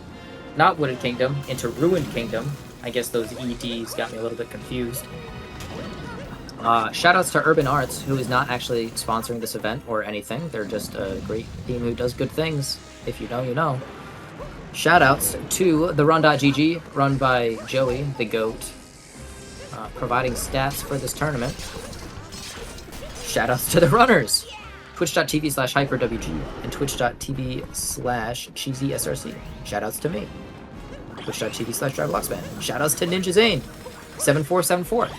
Not Wooded Kingdom, into Ruined Kingdom. I guess those EDs got me a little bit confused. Shoutouts to Urban Arts, who is not actually sponsoring this event or anything. They're just a great team who does good things. If you know, you know. Shoutouts to the run.gg, run by Joey, the GOAT, providing stats for this tournament. Shoutouts to the runners, twitch.tv/HyperWG and twitch.tv/CheesySRC. Shoutouts to me, twitch.tv/DriveBlocksman. Shoutouts to Ninja Zane, 7474.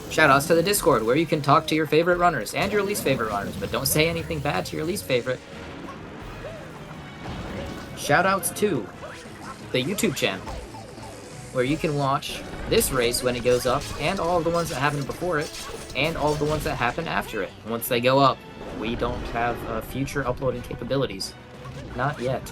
Shoutouts to the Discord, where you can talk to your favorite runners and your least favorite runners, but don't say anything bad to your least favorite. Shoutouts to the YouTube channel, where you can watch this race when it goes up, and all of the ones that happened before it, and all of the ones that happen after it. Once they go up, we don't have future uploading capabilities. Not yet.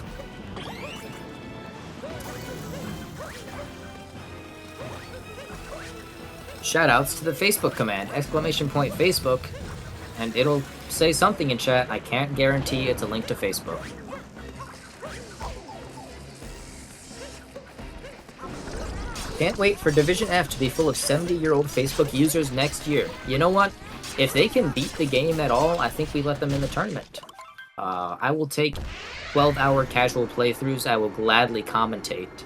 Shoutouts to the Facebook command, !Facebook, and it'll say something in chat. I can't guarantee it's a link to Facebook. Can't wait for Division F to be full of 70-year-old Facebook users next year. You know what? If they can beat the game at all, I think we let them in the tournament. I will take 12-hour casual playthroughs, I will gladly commentate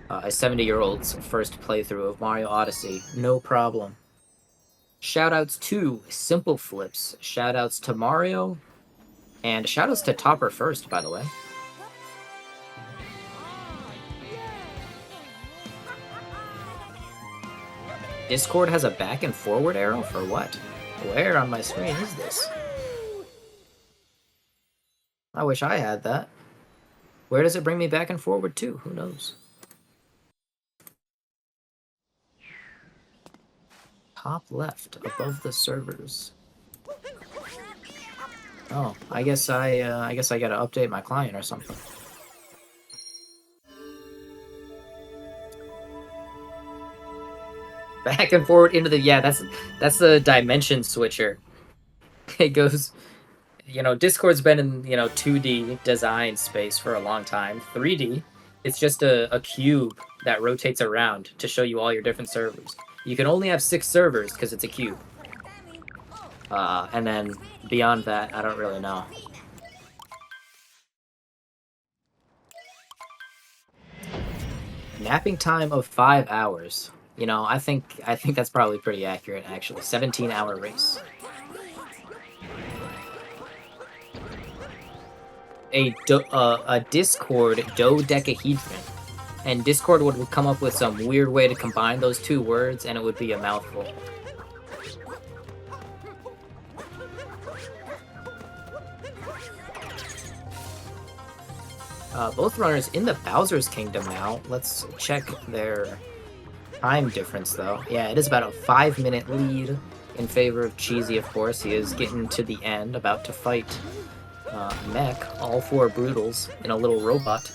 a 70-year-old's first playthrough of Mario Odyssey. No problem. Shoutouts to Simple Flips. Shoutouts to Mario. And shoutouts to Topper First, by the way. Discord has a back and forward arrow for what? Where on my screen is this? I wish I had that. Where does it bring me back and forward to? Who knows? Top left, above the servers. Oh, I guess I gotta update my client or something. Back and forward into the that's the dimension switcher. It goes, Discord's been in 2D design space for a long time. 3D, it's just a cube that rotates around to show you all your different servers. You can only have 6 servers because it's a cube. And then beyond that, I don't really know. Napping time of 5 hours. I think that's probably pretty accurate, actually. 17-hour race. A Discord dodecahedron. And Discord would come up with some weird way to combine those 2 words, and it would be a mouthful. Both runners in the Bowser's Kingdom now. Let's check their time difference, though. Yeah, it is about a 5-minute lead in favor of Cheesy, of course. He is getting to the end, about to fight Mech, all 4 Brutals, in a little robot.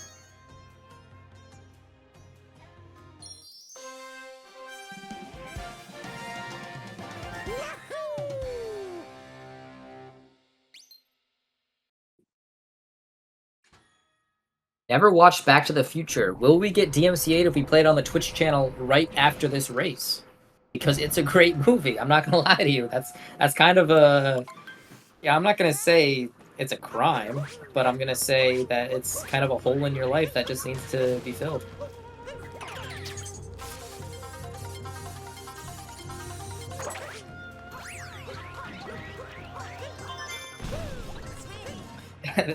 Never watched Back to the Future. Will we get DMCA'd if we play it on the Twitch channel right after this race? Because it's a great movie. I'm not gonna lie to you. That's kind of a... Yeah, I'm not gonna say it's a crime, but I'm gonna say that it's kind of a hole in your life that just needs to be filled.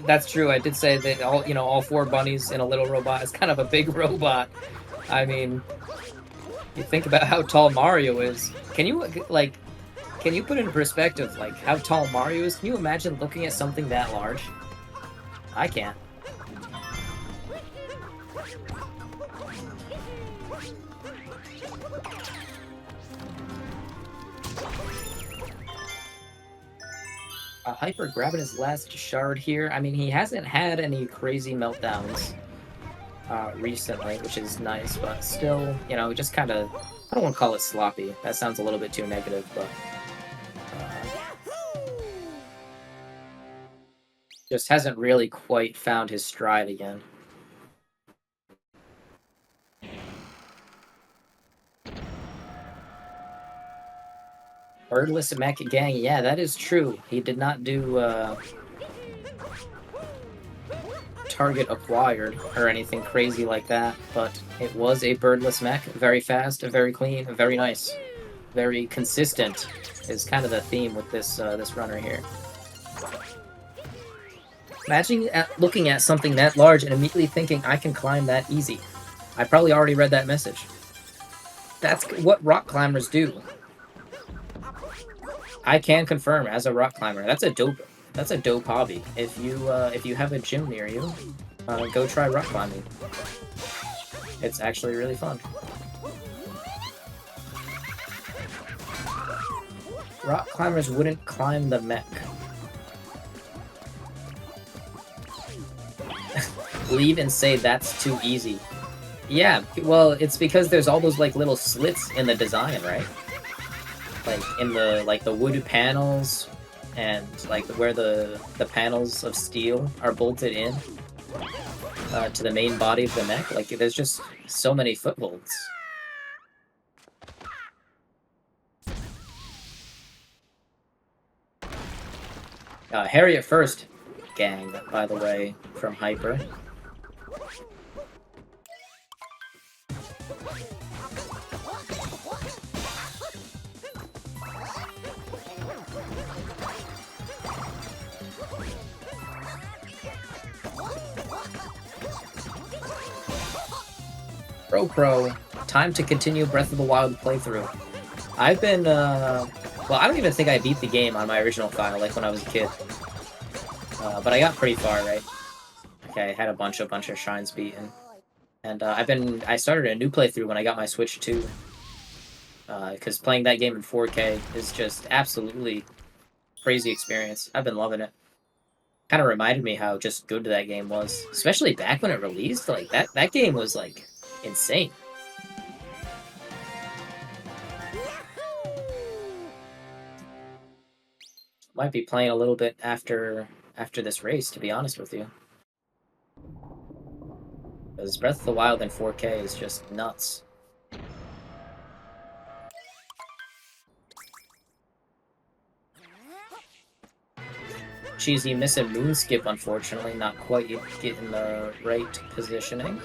That's true. I did say that all 4 bunnies in a little robot is kind of a big robot. I mean, you think about how tall Mario is. Can you put into perspective how tall Mario is? Can you imagine looking at something that large? I can't. Hyper grabbing his last shard here. I mean, he hasn't had any crazy meltdowns recently, which is nice, but still, just kind of... I don't want to call it sloppy. That sounds a little bit too negative, but... just hasn't really quite found his stride again. Birdless Mech Gang, yeah, that is true. He did not do target acquired or anything crazy like that, but it was a birdless mech. Very fast, very clean, very nice, very consistent is kind of the theme with this this runner here. Imagine looking at something that large and immediately thinking, I can climb that easy. I probably already read that message. That's what rock climbers do. I can confirm, as a rock climber, that's a dope hobby. If you have a gym near you, go try rock climbing. It's actually really fun. Rock climbers wouldn't climb the mech. Leave and say that's too easy. Yeah, well, it's because there's all those little slits in the design, right? In the wood panels and where the panels of steel are bolted in to the main body of the mech. There's just so many footholds. Harry at first. gang, by the way, from Hyper. Pro, time to continue Breath of the Wild playthrough. I've been, well, I don't even think I beat the game on my original file, like when I was a kid. But I got pretty far, right? Okay, I had a bunch of shrines beaten. And I started a new playthrough when I got my Switch 2. Because playing that game in 4K is just absolutely crazy experience. I've been loving it. Kind of reminded me how just good that game was. Especially back when it released, like, that game was, like, insane. Might be playing a little bit after this race, to be honest with you. Because Breath of the Wild in 4K is just nuts. Cheesy missing Moonskip, unfortunately. Not quite getting the right positioning.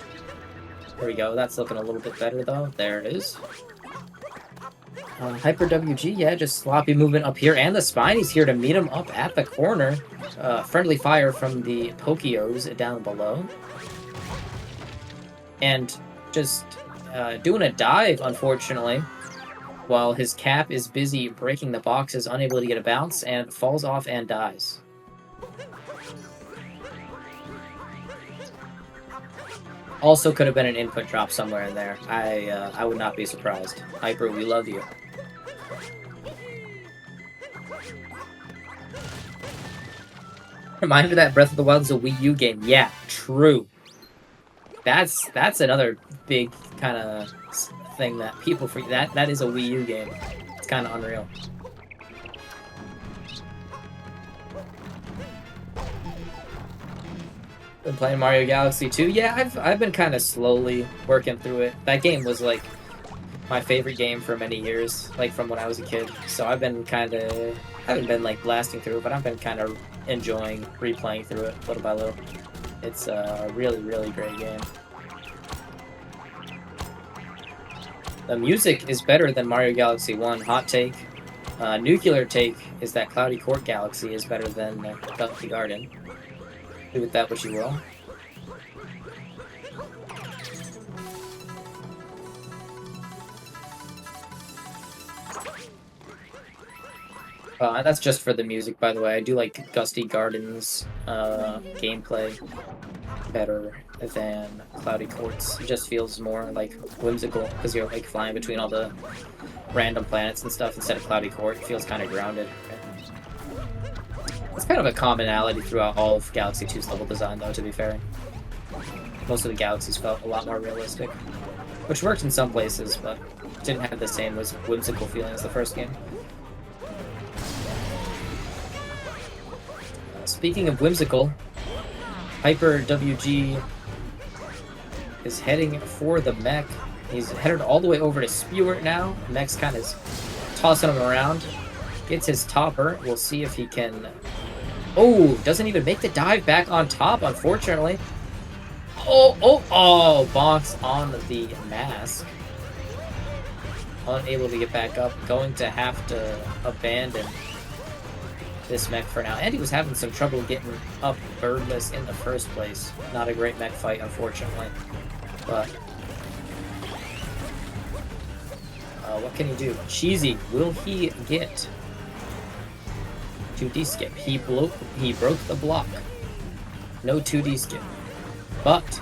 There we go. That's looking a little bit better, though. There it is. HyperWG, yeah, just sloppy movement up here. And the Spiney's here to meet him up at the corner. Friendly fire from the Pokios down below. And just doing a dive, unfortunately, while his cap is busy breaking the boxes, unable to get a bounce, and falls off and dies. Also could have been an input drop somewhere in there. I would not be surprised. Hyper, we love you. Reminder that Breath of the Wild is a Wii U game. Yeah, true. That's another big kind of thing that people forget. That is a Wii U game. It's kind of unreal. Been playing Mario Galaxy 2. Yeah, I've been kind of slowly working through it. That game was like my favorite game for many years, like from when I was a kid. So I've been kind of, I haven't been like blasting through it, but I've been kind of enjoying replaying through it little by little. It's a really, really great game. The music is better than Mario Galaxy 1. Hot take. Nuclear take is that Cloudy Court Galaxy is better than Galaxy Garden. Do with that what you will. That's just for the music, by the way. I do like Gusty Gardens gameplay better than Cloudy Courts. It just feels more like whimsical because you're like flying between all the random planets and stuff instead of Cloudy Court. It feels kind of grounded. It's kind of a commonality throughout all of Galaxy 2's level design, though, to be fair. Most of the galaxies felt a lot more realistic, which worked in some places, but didn't have the same whimsical feeling as the first game. Speaking of whimsical, HyperWG is heading for the mech. He's headed all the way over to Spewart now. Mech's kind of tossing him around. Gets his topper. We'll see if he can... Oh, doesn't even make the dive back on top, unfortunately. Oh, bonks on the mask. Unable to get back up. Going to have to abandon this mech for now. And he was having some trouble getting up birdless in the first place. Not a great mech fight, unfortunately. But... what can he do? Cheesy, will he get 2D skip? He broke the block. No 2D skip. But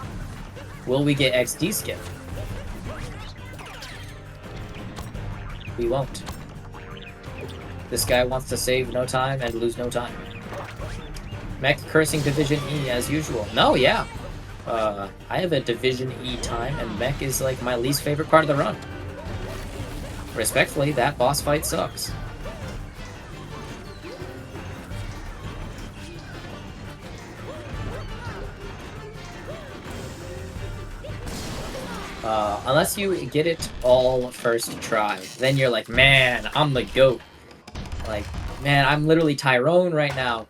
will we get XD skip? We won't. This guy wants to save no time and lose no time. Mech cursing Division E as usual. No, yeah. I have a Division E time and mech is like my least favorite part of the run. Respectfully, that boss fight sucks. Unless you get it all first try, then you're like, man, I'm the GOAT. Like, man, I'm literally Tyrone right now.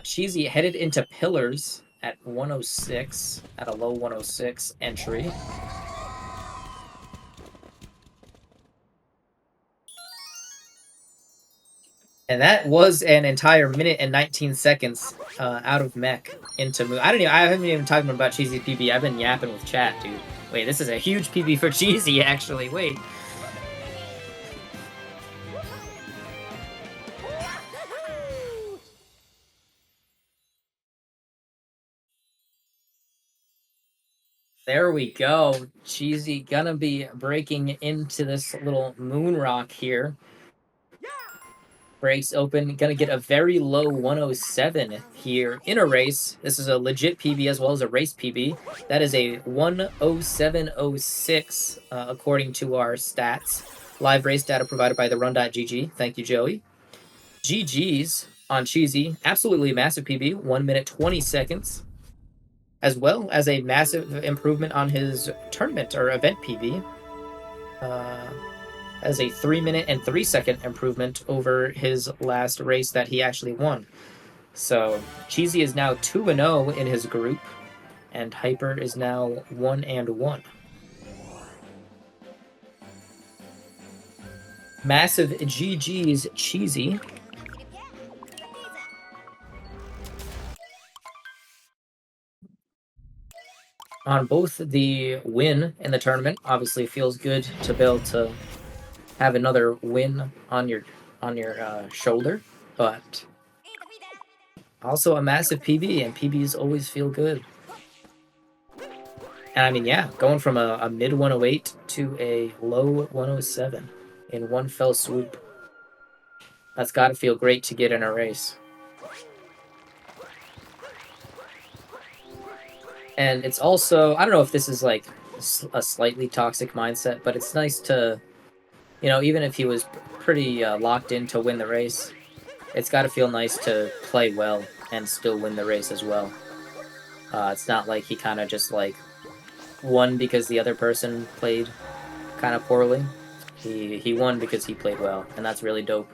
Cheesy headed into Pillars at 106, at a low 106 entry. And that was an entire minute and 19 seconds out of mech into move. I haven't even talked about Cheesy PB. I've been yapping with chat, dude. Wait, this is a huge PB for Cheesy, actually. Wait. There we go. Cheesy gonna be breaking into this little moon rock here. Breaks open, gonna get a very low 107 here in a race. This is a legit PB as well as a race PB. That is a 107.06 according to our stats. Live race data provided by the run.gg. Thank you, Joey. GG's on Cheesy. Absolutely massive PB, 1 minute 20 seconds. As well as a massive improvement on his tournament or event PB. As a 3 minute and 3 second improvement over his last race that he actually won. So Cheesy is now 2-0 in his group, and Hyper is now 1-1. Massive GG's Cheesy. On both the win in the tournament, obviously feels good to be able to have another win on your shoulder, but also a massive PB, and PBs always feel good. And I mean, yeah, going from a mid 108 to a low 107 in one fell swoop. That's got to feel great to get in a race. And it's also, I don't know if this is like a slightly toxic mindset, but it's nice to, you know, even if he was pretty locked in to win the race, it's got to feel nice to play well and still win the race as well. It's not like he kind of just like won because the other person played kind of poorly. He won because he played well, and that's really dope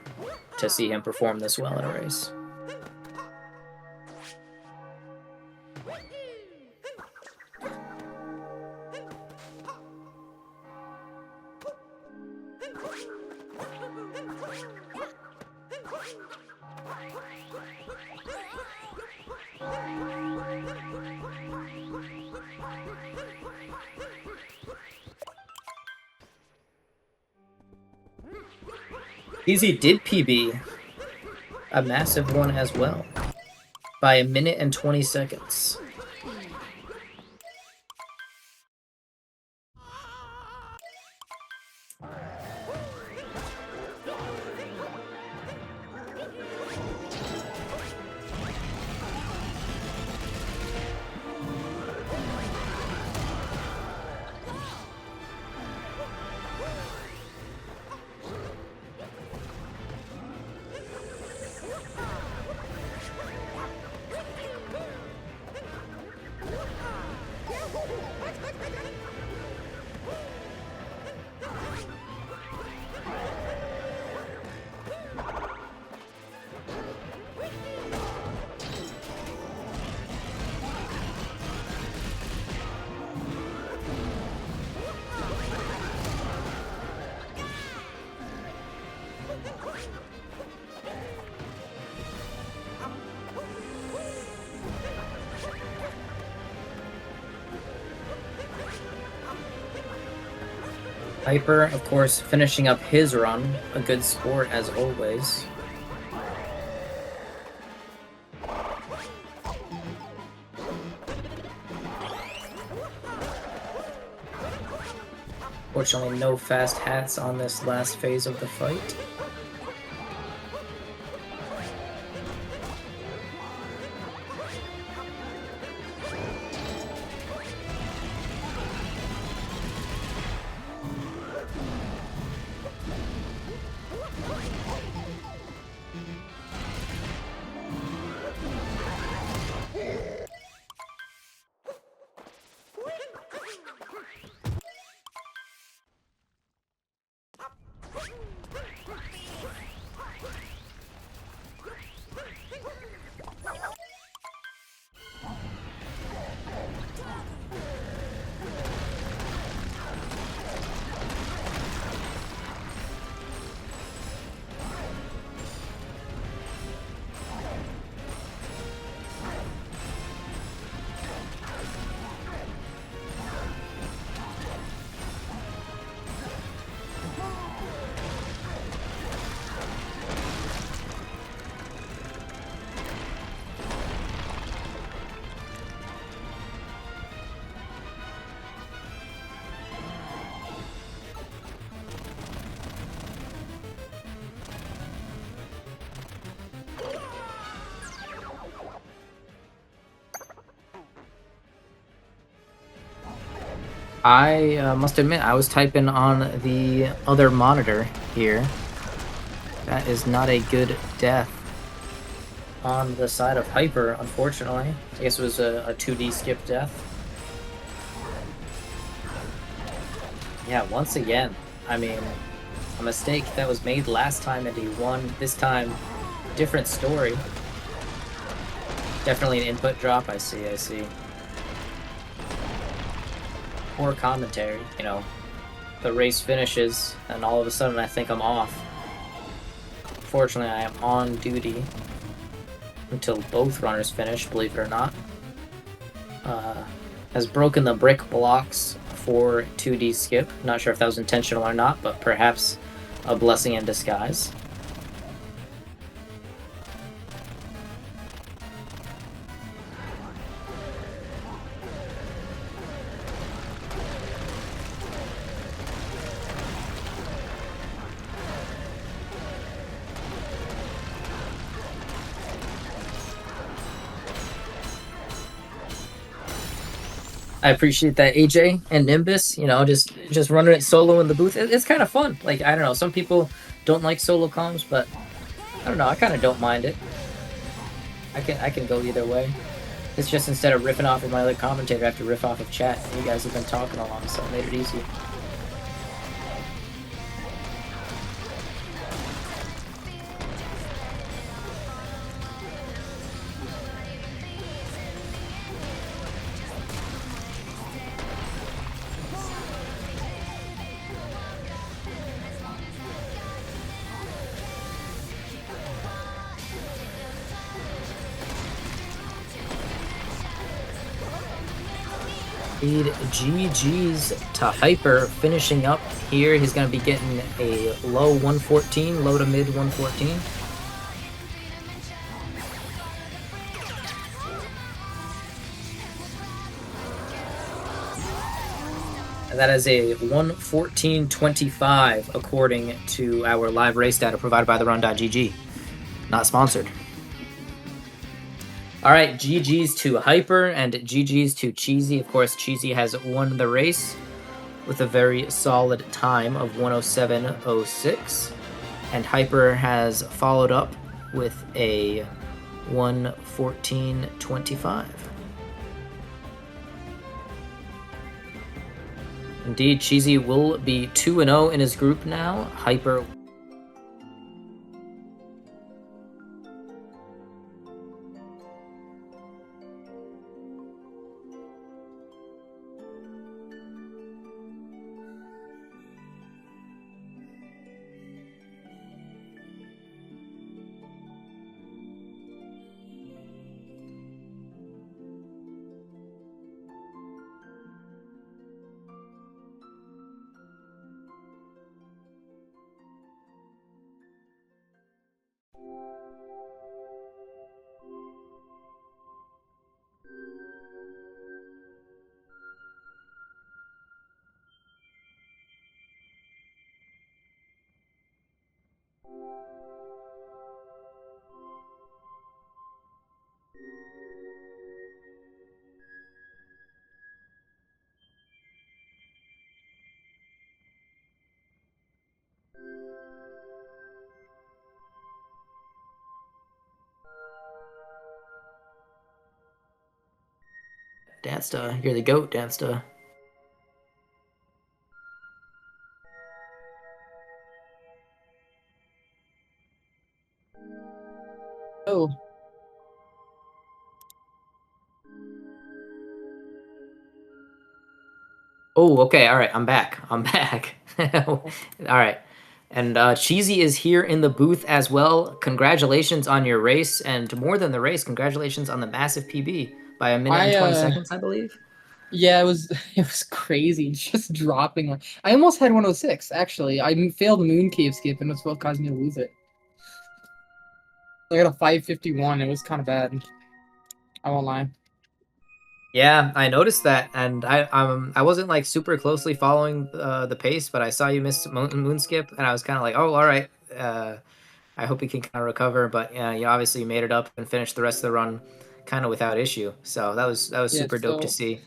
to see him perform this well in a race. Easy did PB a massive one as well by a minute and 20 seconds. Hyper, of course, finishing up his run. A good sport as always. Fortunately, no fast hats on this last phase of the fight. I must admit, I was typing on the other monitor here. That is not a good death on the side of Hyper, unfortunately. I guess it was a 2D skip death. Yeah, once again, I mean, a mistake that was made last time and he won. This time, different story. Definitely an input drop, I see. Poor commentary, you know. The race finishes, and all of a sudden I think I'm off. Fortunately, I am on duty until both runners finish, believe it or not. Has broken the brick blocks for 2D skip. Not sure if that was intentional or not, but perhaps a blessing in disguise. I appreciate that, AJ and Nimbus. You know, just running it solo in the booth. It's kind of fun. Like, I don't know, some people don't like solo comms, but I don't know. I kind of don't mind it. I can go either way. It's just instead of riffing off of my other commentator, I have to riff off of chat. You guys have been talking along, so it made it easy. GG's to Hyper finishing up here. He's going to be getting a low 114, low to mid 114. And that is a 114.25 according to our live race data provided by the run.gg. Not sponsored. All right, GG's to Hyper and GG's to Cheesy. Of course, Cheesy has won the race with a very solid time of 107.06. And Hyper has followed up with a 114.25. Indeed, Cheesy will be 2-0 in his group now. Hyper Dansta, you're the GOAT, Dansta. Oh, Oh, okay. All right. I'm back. I'm back. All right. And Cheesy is here in the booth as well. Congratulations on your race. And more than the race, congratulations on the massive PB by a minute and 20 seconds, I believe. yeah, it was it was crazy, just dropping. Like, I almost had 106 actually. I failed Moon Cave skip, and it was what caused me to lose it. I got a 551. It was kind of bad. I won't lie. Yeah, I noticed that, and I wasn't like super closely following the pace, but I saw you miss moon skip, and I was kind of like, oh, all right. I hope he can kind of recover, but you obviously made it up and finished the rest of the run kind of without issue. So that was Yeah, super dope to still see.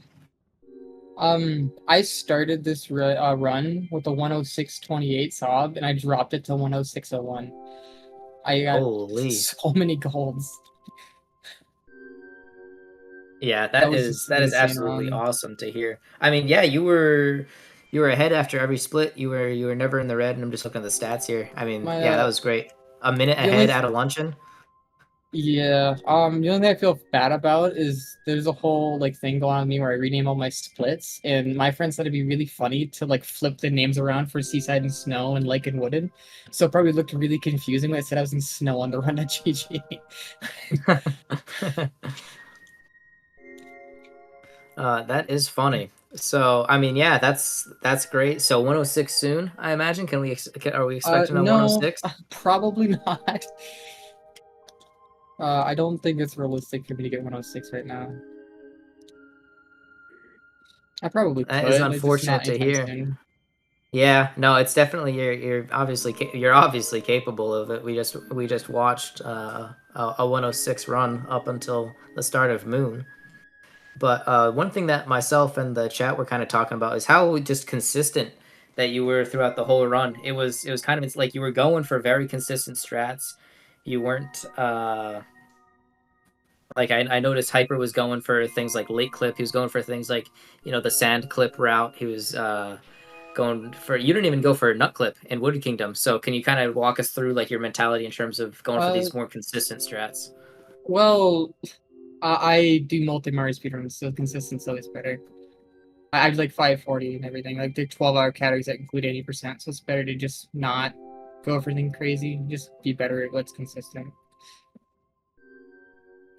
I started this run with a 106.28 sob, and I dropped it to 106.01. I got Holy. so many golds. Yeah, That was just that an is insane absolutely run. awesome to hear. I mean, yeah, you were ahead after every split. You were never in the red, and I'm just looking at the stats here. I mean, My yeah, that was great. A minute the only ahead at a luncheon. Yeah, the only thing I feel bad about is there's a whole like thing going on with me where I rename all my splits, and my friend said it'd be really funny to like flip the names around for Seaside and Snow and Lake and Wooded. So it probably looked really confusing when I said I was in Snow on the run at GG. That is funny. So, I mean, yeah, that's great. So 106 soon, I imagine. Are we expecting a No, 106? probably not. I don't think it's realistic for me to get 106 right now. I probably That is could, it's just unfortunate not to anytime hear. soon. Yeah, no, it's definitely you're obviously capable of it. We just watched a 106 run up until the start of Moon. But one thing that myself and the chat were kind of talking about is how just consistent that you were throughout the whole run. It was kind of it's like you were going for very consistent strats. You weren't like I noticed Hyper was going for things like late clip. He was going for things like the sand clip route. He was going for you didn't even go for a nut clip in Wood Kingdom. So can you kind of walk us through like your mentality in terms of going for Uh, these more consistent strats? well, I do multi-Mario speedruns, so consistency is better. I have like 540 and everything. Like they're 12-hour categories that include 80%, so it's better to just not go for anything crazy. Just be better at what's consistent.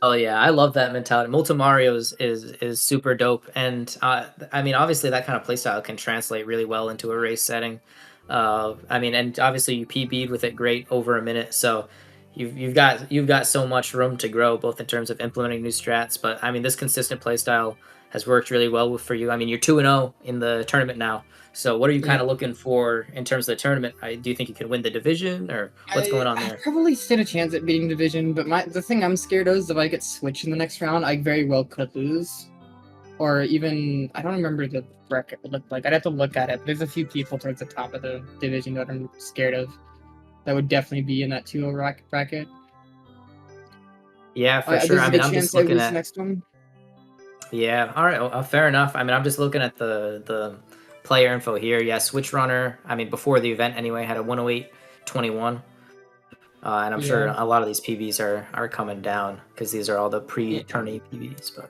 Oh yeah, I love that mentality. Multimarios is super dope, and I mean, obviously that kind of playstyle can translate really well into a race setting. I mean, and obviously you PB'd with it great over a minute, so you've got so much room to grow, both in terms of implementing new strats. But I mean, this consistent playstyle has worked really well for you. I mean, you're 2-0 in the tournament now. So what are you kind Yeah. of looking for in terms of the tournament? Do you think you can win the division, or what's going on I there? probably stood a chance at beating Division, but the thing I'm scared of is if I get switched in the next round, I very well could lose. Or even I don't remember the bracket would look like. I'd have to look at it. But there's a few people towards the top of the division that I'm scared of. That would definitely be in that 2-0 bracket. Yeah, for sure. There's I a mean, good I'm just chance I looking lose the at next one. Yeah, all right, fair enough. I mean, I'm just looking at the player info here. Yeah, Switch Runner. I mean, before the event anyway, had a 108.21, and I'm sure Yeah. a lot of these PBs are coming down because these are all the Yeah. pre-tourney PBs. But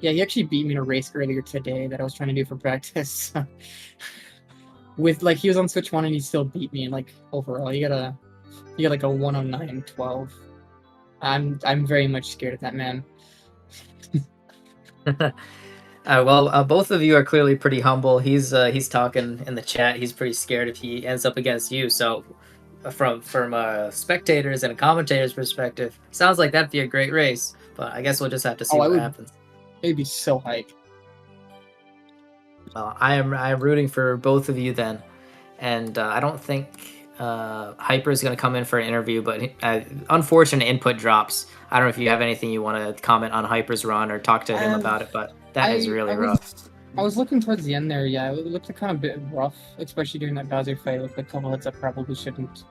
Yeah, he actually beat me in a race earlier today that I was trying to do for practice. With like he was on Switch 1 and he still beat me, and like overall you got like a 109.12. I'm very much scared of that man. well, both of you are clearly pretty humble. He's talking in the chat. He's pretty scared if he ends up against you. So, from a spectators and a commentator's perspective, sounds like that'd be a great race. But I guess we'll just have to see Oh, what happens. it'd be so hype. I am rooting for both of you then, and I don't think Hyper is going to come in for an interview, but unfortunate input drops. I don't know if you have anything you want to comment on Hyper's run or talk to him Um, about it, but that is I really I rough. was looking towards the end there. Yeah, it looked kind of a bit rough, especially during that Bowser fight with a couple hits that probably shouldn't.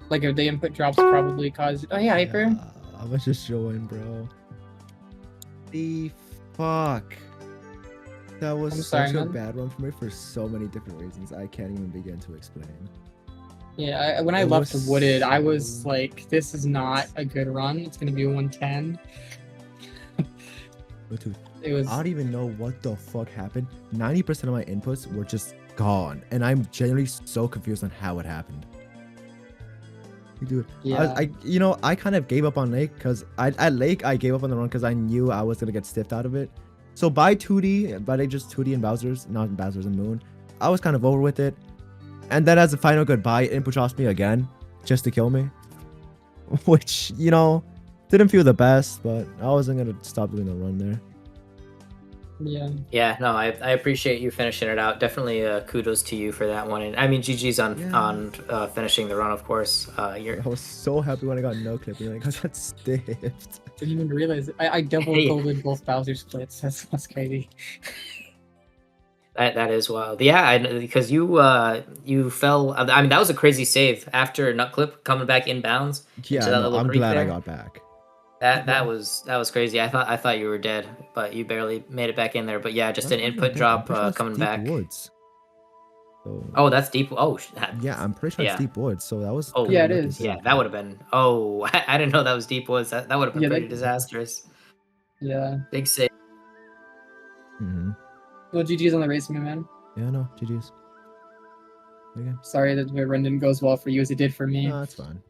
Like if the input drops, probably caused. Oh yeah, Hyper. Yeah, I was just showing, bro. The fuck. That was I'm sorry, such a man. bad one for me for so many different reasons. I can't even begin to explain. Yeah, when I It left was Wooded, I was so- like, this is not a good run. It's gonna be a 110. But dude, It was. I don't even know what the fuck happened. 90% of my inputs were just gone, and I'm genuinely so confused on how it happened. Dude, Yeah. I kind of gave up on Lake because at Lake I gave up on the run because I knew I was gonna get stiffed out of it. So by 2D, by just 2D and Bowser's, not Bowser's and Moon, I was kind of over with it. And then as a final goodbye, input drops me again just to kill me, which didn't feel the best, but I wasn't gonna stop doing the run there. Yeah. Yeah, no, I appreciate you finishing it out. Definitely kudos to you for that one. And I mean, GG's on finishing the run, of course. You're I was so happy when I got no clip because I got stiffed. Didn't even realize it. I double Yeah. golded both Bowser splits. That's crazy. That is wild. Yeah, because you fell. I mean, that was a crazy save after nut clip coming back inbounds into Yeah, that no, little I'm creek glad I there. got back. That Yeah. that was crazy. I thought you were dead, but you barely made it back in there. But yeah, just That's an not even input dead. I'm drop pretty sure that's coming deep back. woods. So Oh, that's deep. Oh, yeah, I'm pretty sure it's yeah. deep woods. So that was Oh, kind Yeah, of it a lucky is. yeah. save. That would have been. Oh, I didn't know that was deep woods. That would have been Yeah, pretty that, disastrous. yeah. Big save. Mm-hmm. Well, GG's on the race, my man. Yeah, no, GG's. Okay. Sorry that the run didn't go as well for you as it did for me. No, that's fine.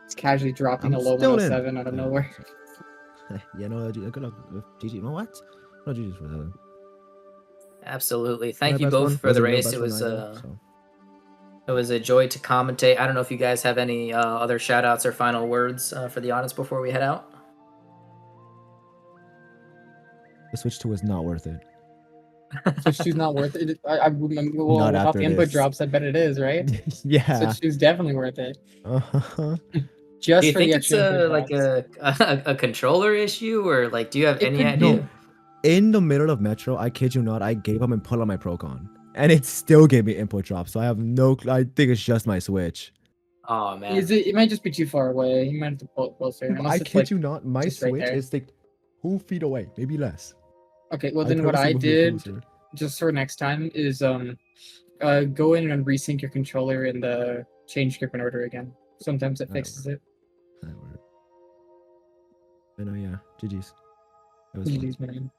It's casually dropping I'm a low still in. 107 out of nowhere. Yeah, no, good luck with GG. No, what? No, GG's for that. Absolutely. My Thank you best both run for the wasn't your race. best run either. So It was a joy to commentate. I don't know if you guys have any other shout outs or final words for the audience before we head out. the Switch 2 is not worth it. Switch 2's not worth it. I remember, well, Not without after the input this. drops, I bet it is, right? Yeah. Switch 2's definitely worth it. Uh-huh. Do Just you for think the it's extra input like drops. a controller issue, or like do you have It any could idea? be. No. In the middle of Metro, I kid you not, I gave up and put on my Procon. And it still gave me input drop. So I have no I think it's just my Switch. Oh man. Is it? It might just be too far away. You might have to pull it closer. Unless I it's kid like you not, my just right Switch there. is like 2 feet away, maybe less. Okay, well I then what purposely I moved it did closer. just for next time is go in and resync your controller in the change grip and order again. Sometimes it That'll fixes it. That worked. I know, yeah. GG's. That was fun. GG's, man.